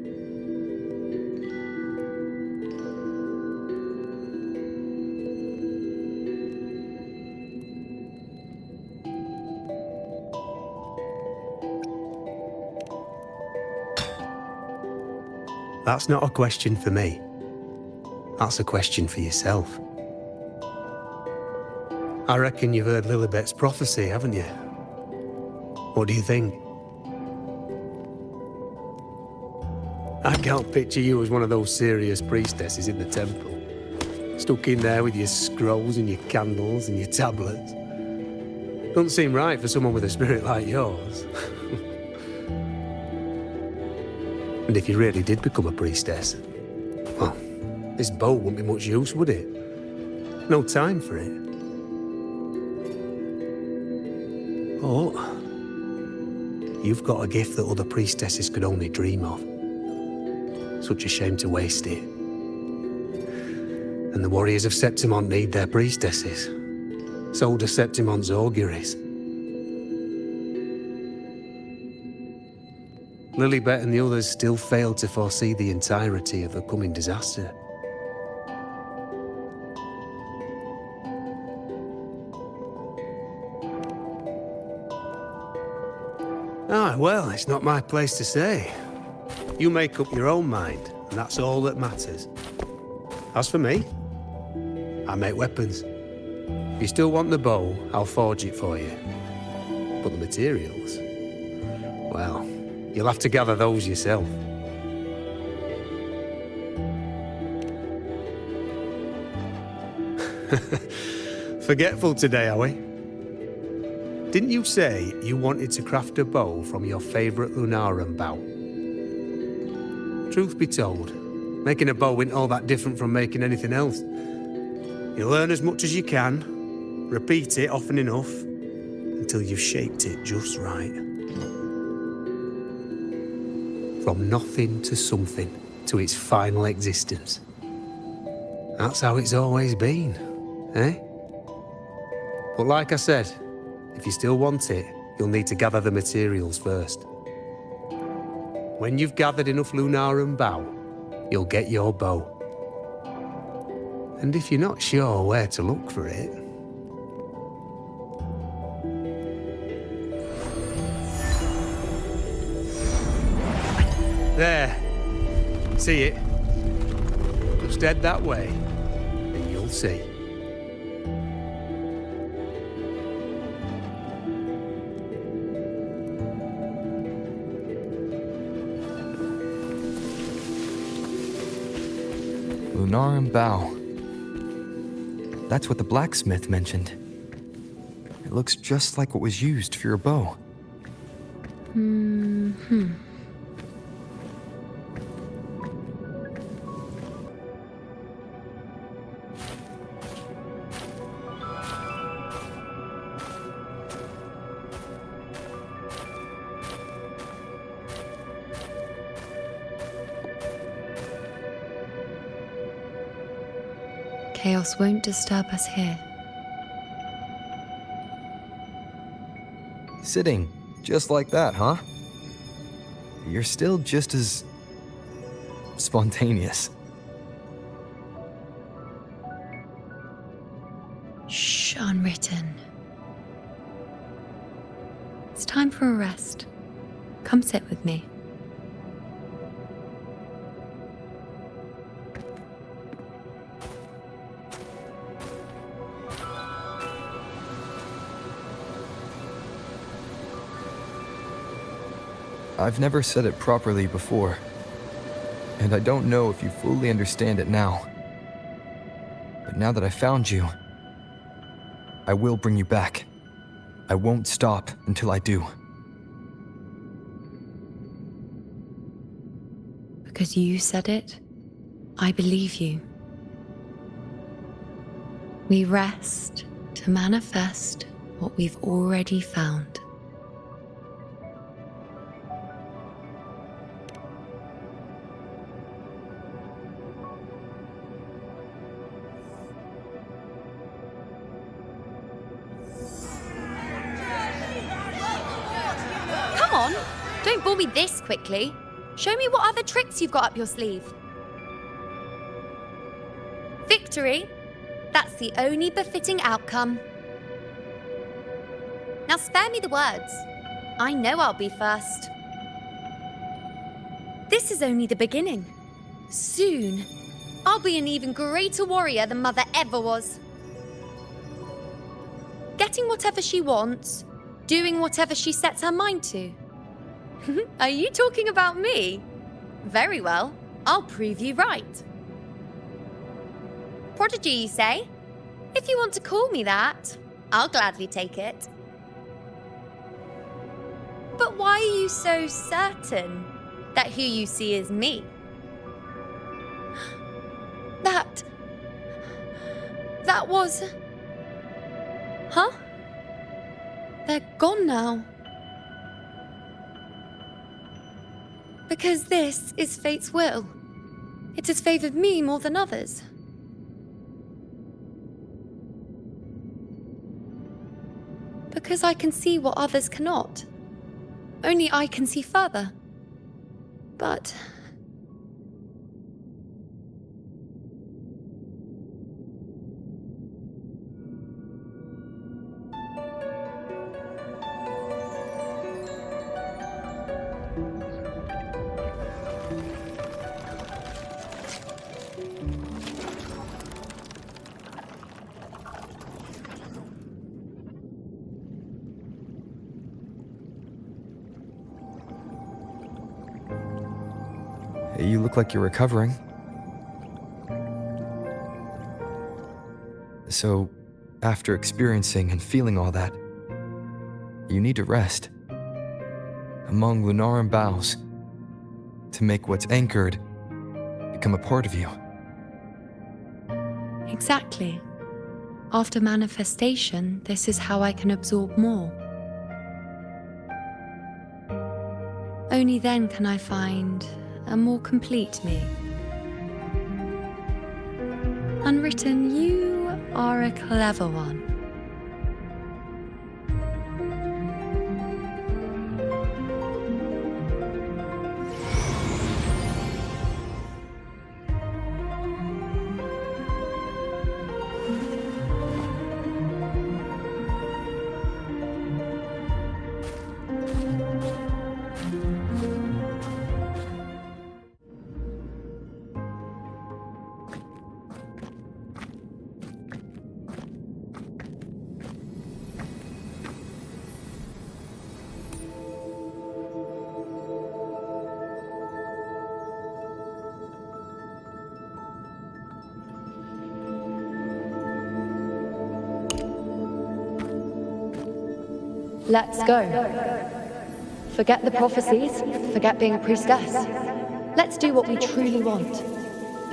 That's not a question for me. That's a question for yourself. I reckon you've heard Lilibet's prophecy, haven't you? What do you think? I can't picture you as one of those serious priestesses in the temple. Stuck in there with your scrolls and your candles and your tablets. Doesn't seem right for someone with a spirit like yours. And if you really did become a priestess, well, this bow wouldn't be much use, would it? No time for it. Oh, you've got a gift that other priestesses could only dream of. Such a shame to waste it. And the warriors of Septimont need their priestesses. So do Septimont's auguries. Lilibet and the others still failed to foresee the entirety of the coming disaster. Ah, well, it's not my place to say. You make up your own mind, and that's all that matters. As for me, I make weapons. If you still want the bow, I'll forge it for you. But the materials, well, you'll have to gather those yourself. Forgetful today, are we? Didn't you say you wanted to craft a bow from your favourite Lunarum bow? Truth be told, making a bow isn't all that different from making anything else. You learn as much as you can, repeat it often enough, until you've shaped it just right. From nothing to something, to its final existence. That's how it's always been, eh? But like I said, if you still want it, you'll need to gather the materials first. When you've gathered enough Lunarum bow, you'll get your bow. And if you're not sure where to look for it, there. See it? Just head that way, and you'll see. Lunarum bow. That's what the blacksmith mentioned. It looks just like what was used for your bow. Chaos won't disturb us here. Sitting, just like that, huh? You're still just as... spontaneous. Shh, unwritten. It's time for a rest. Come sit with me. I've never said it properly before, and I don't know if you fully understand it now. But now that I found you, I will bring you back. I won't stop until I do. Because you said it, I believe you. We rest to manifest what we've already found. Come on, don't bore me this quickly. Show me what other tricks you've got up your sleeve. Victory? That's the only befitting outcome. Now spare me the words. I know I'll be first. This is only the beginning. Soon, I'll be an even greater warrior than Mother ever was. Getting whatever she wants, doing whatever she sets her mind to. Are you talking about me? Very well, I'll prove you right. Prodigy, you say? If you want to call me that, I'll gladly take it. But why are you so certain that who you see is me? That was... Huh? They're gone now. Because this is fate's will. It has favored me more than others. Because I can see what others cannot. Only I can see further. But... You look like you're recovering. So, after experiencing and feeling all that, you need to rest among Lunaran boughs to make what's anchored become a part of you. Exactly. After manifestation, this is how I can absorb more. Only then can I find a more complete me. Unwritten, you are a clever one. Let's go. Forget the prophecies, forget being a priestess. Let's do what we truly want.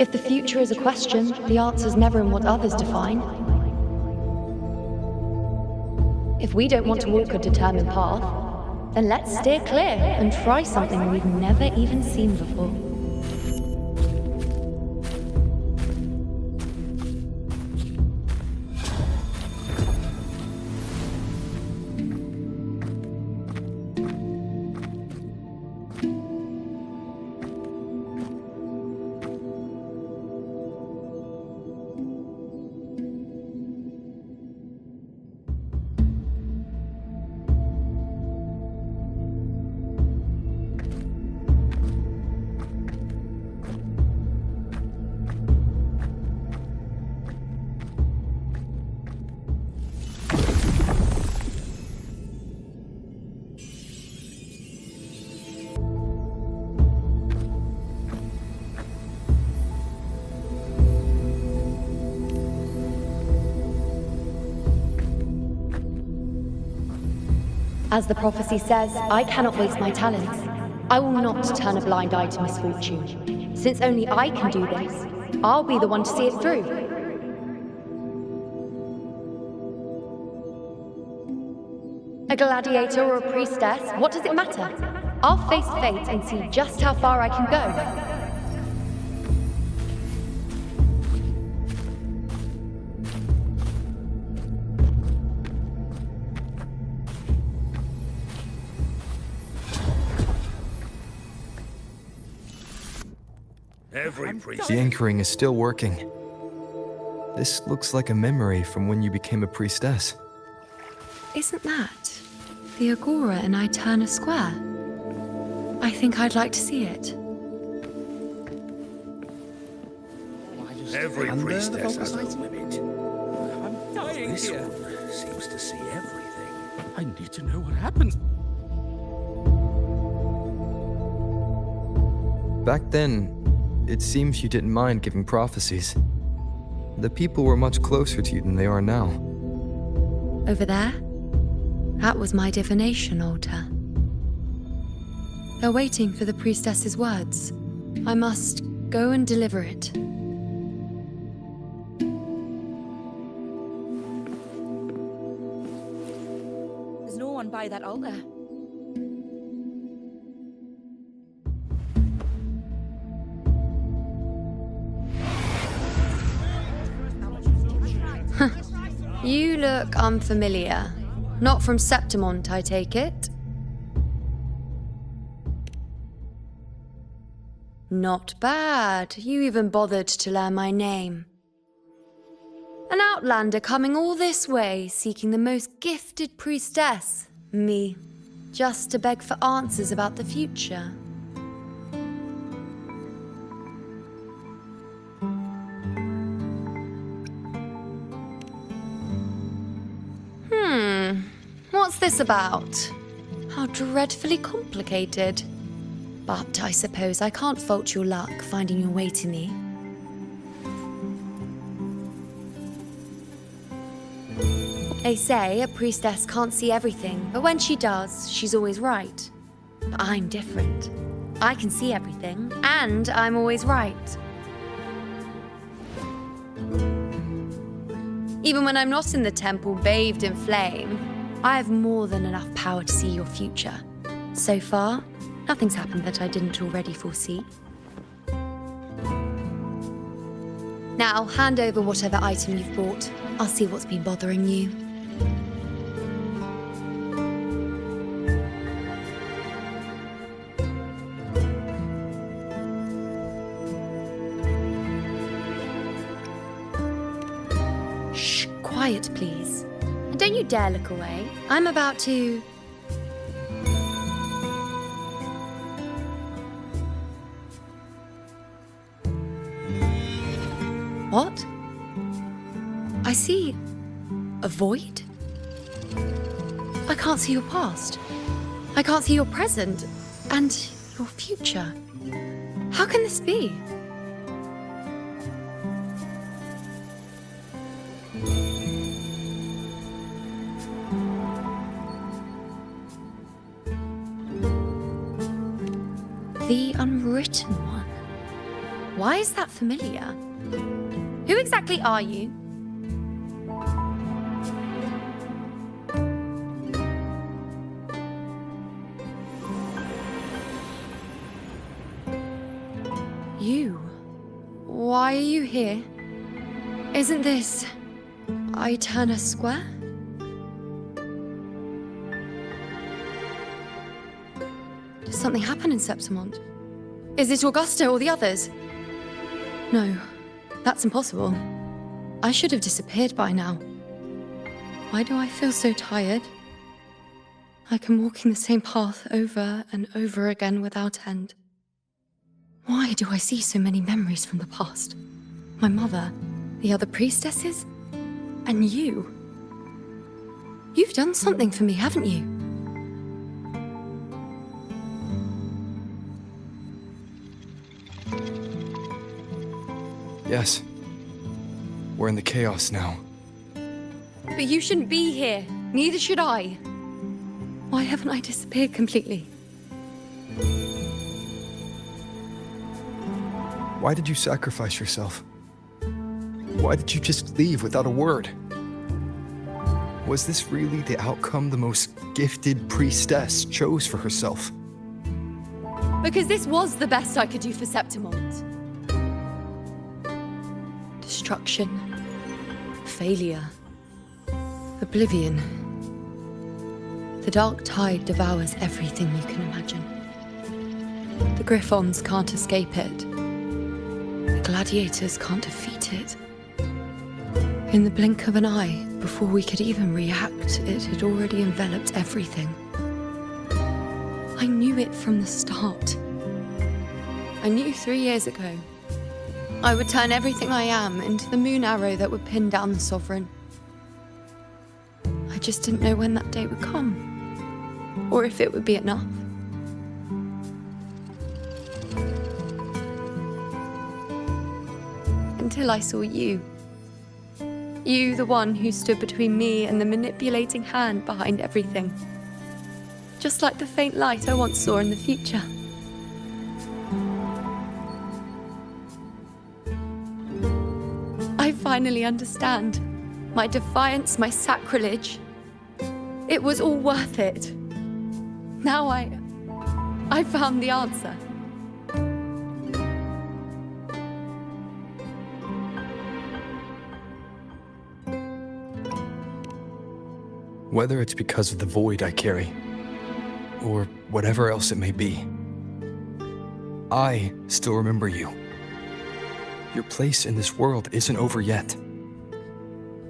If the future is a question, the answer's never in what others define. If we don't want to walk a determined path, then let's steer clear and try something we've never even seen before. As the prophecy says, I cannot waste my talents. I will not turn a blind eye to misfortune. Since only I can do this, I'll be the one to see it through. A gladiator or a priestess, what does it matter? I'll face fate and see just how far I can go. The anchoring is still working. This looks like a memory from when you became a priestess. Isn't that the Agora in Eterna Square? I think I'd like to see it. Every priestess has a limit. I'm dying This here. one seems to see everything. I need to know what happens. Back then, it seems you didn't mind giving prophecies. The people were much closer to you than they are now. Over there? That was my divination altar. They're waiting for the priestess's words. I must go and deliver it. There's no one by that altar. You look unfamiliar. Not from Septimont, I take it. Not bad. You even bothered to learn my name. An outlander coming all this way, seeking the most gifted priestess, me, just to beg for answers about the future. What's this about? How dreadfully complicated. But I suppose I can't fault your luck finding your way to me. They say a priestess can't see everything, but when she does, she's always right. But I'm different. I can see everything, and I'm always right. Even when I'm not in the temple bathed in flame, I have more than enough power to see your future. So far, nothing's happened that I didn't already foresee. Now, hand over whatever item you've brought. I'll see what's been bothering you. Shh, quiet, please. And don't you dare look away. I'm about to... What? I see a void? I can't see your past. I can't see your present and your future. How can this be? The unwritten one. Why is that familiar? Who exactly are you? You? Why are you here? Isn't this Eterna Square? Did something happen in Septimont? Is it Augusta or the others? No, that's impossible. I should have disappeared by now. Why do I feel so tired? Like I'm walking the same path over and over again without end. Why do I see so many memories from the past? My mother, the other priestesses, and you. You've done something for me, haven't you? Yes. We're in the chaos now. But you shouldn't be here. Neither should I. Why haven't I disappeared completely? Why did you sacrifice yourself? Why did you just leave without a word? Was this really the outcome the most gifted priestess chose for herself? Because this was the best I could do for Septimont. Destruction, failure, oblivion. The dark tide devours everything you can imagine. The Griffons can't escape it. The gladiators can't defeat it. In the blink of an eye, before we could even react, it had already enveloped everything. I knew it from the start. I knew 3 years ago I would turn everything I am into the moon arrow that would pin down the Sovereign. I just didn't know when that day would come, or if it would be enough. Until I saw you. You, the one who stood between me and the manipulating hand behind everything. Just like the faint light I once saw in the future. I finally understand. My defiance, my sacrilege. It was all worth it. Now I found the answer. Whether it's because of the void I carry, or whatever else it may be, I still remember you. Your place in this world isn't over yet.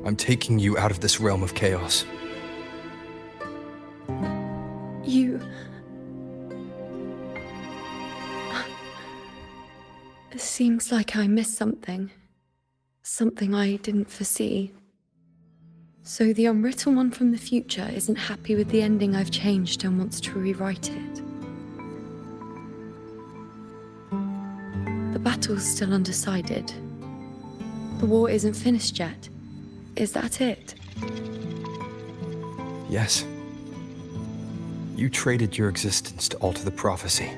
I'm taking you out of this realm of chaos. You... It seems like I missed something. Something I didn't foresee. So the unwritten one from the future isn't happy with the ending I've changed and wants to rewrite it. The battle's still undecided. The war isn't finished yet. Is that it? Yes. You traded your existence to alter the prophecy.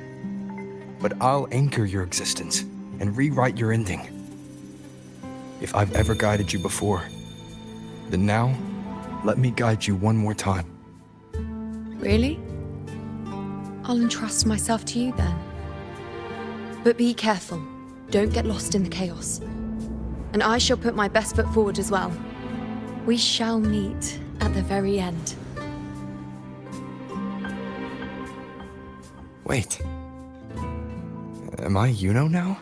But I'll anchor your existence and rewrite your ending. If I've ever guided you before, then now, let me guide you one more time. Really? I'll entrust myself to you then. But be careful. Don't get lost in the chaos. And I shall put my best foot forward as well. We shall meet at the very end. Wait. Am I Yuno now?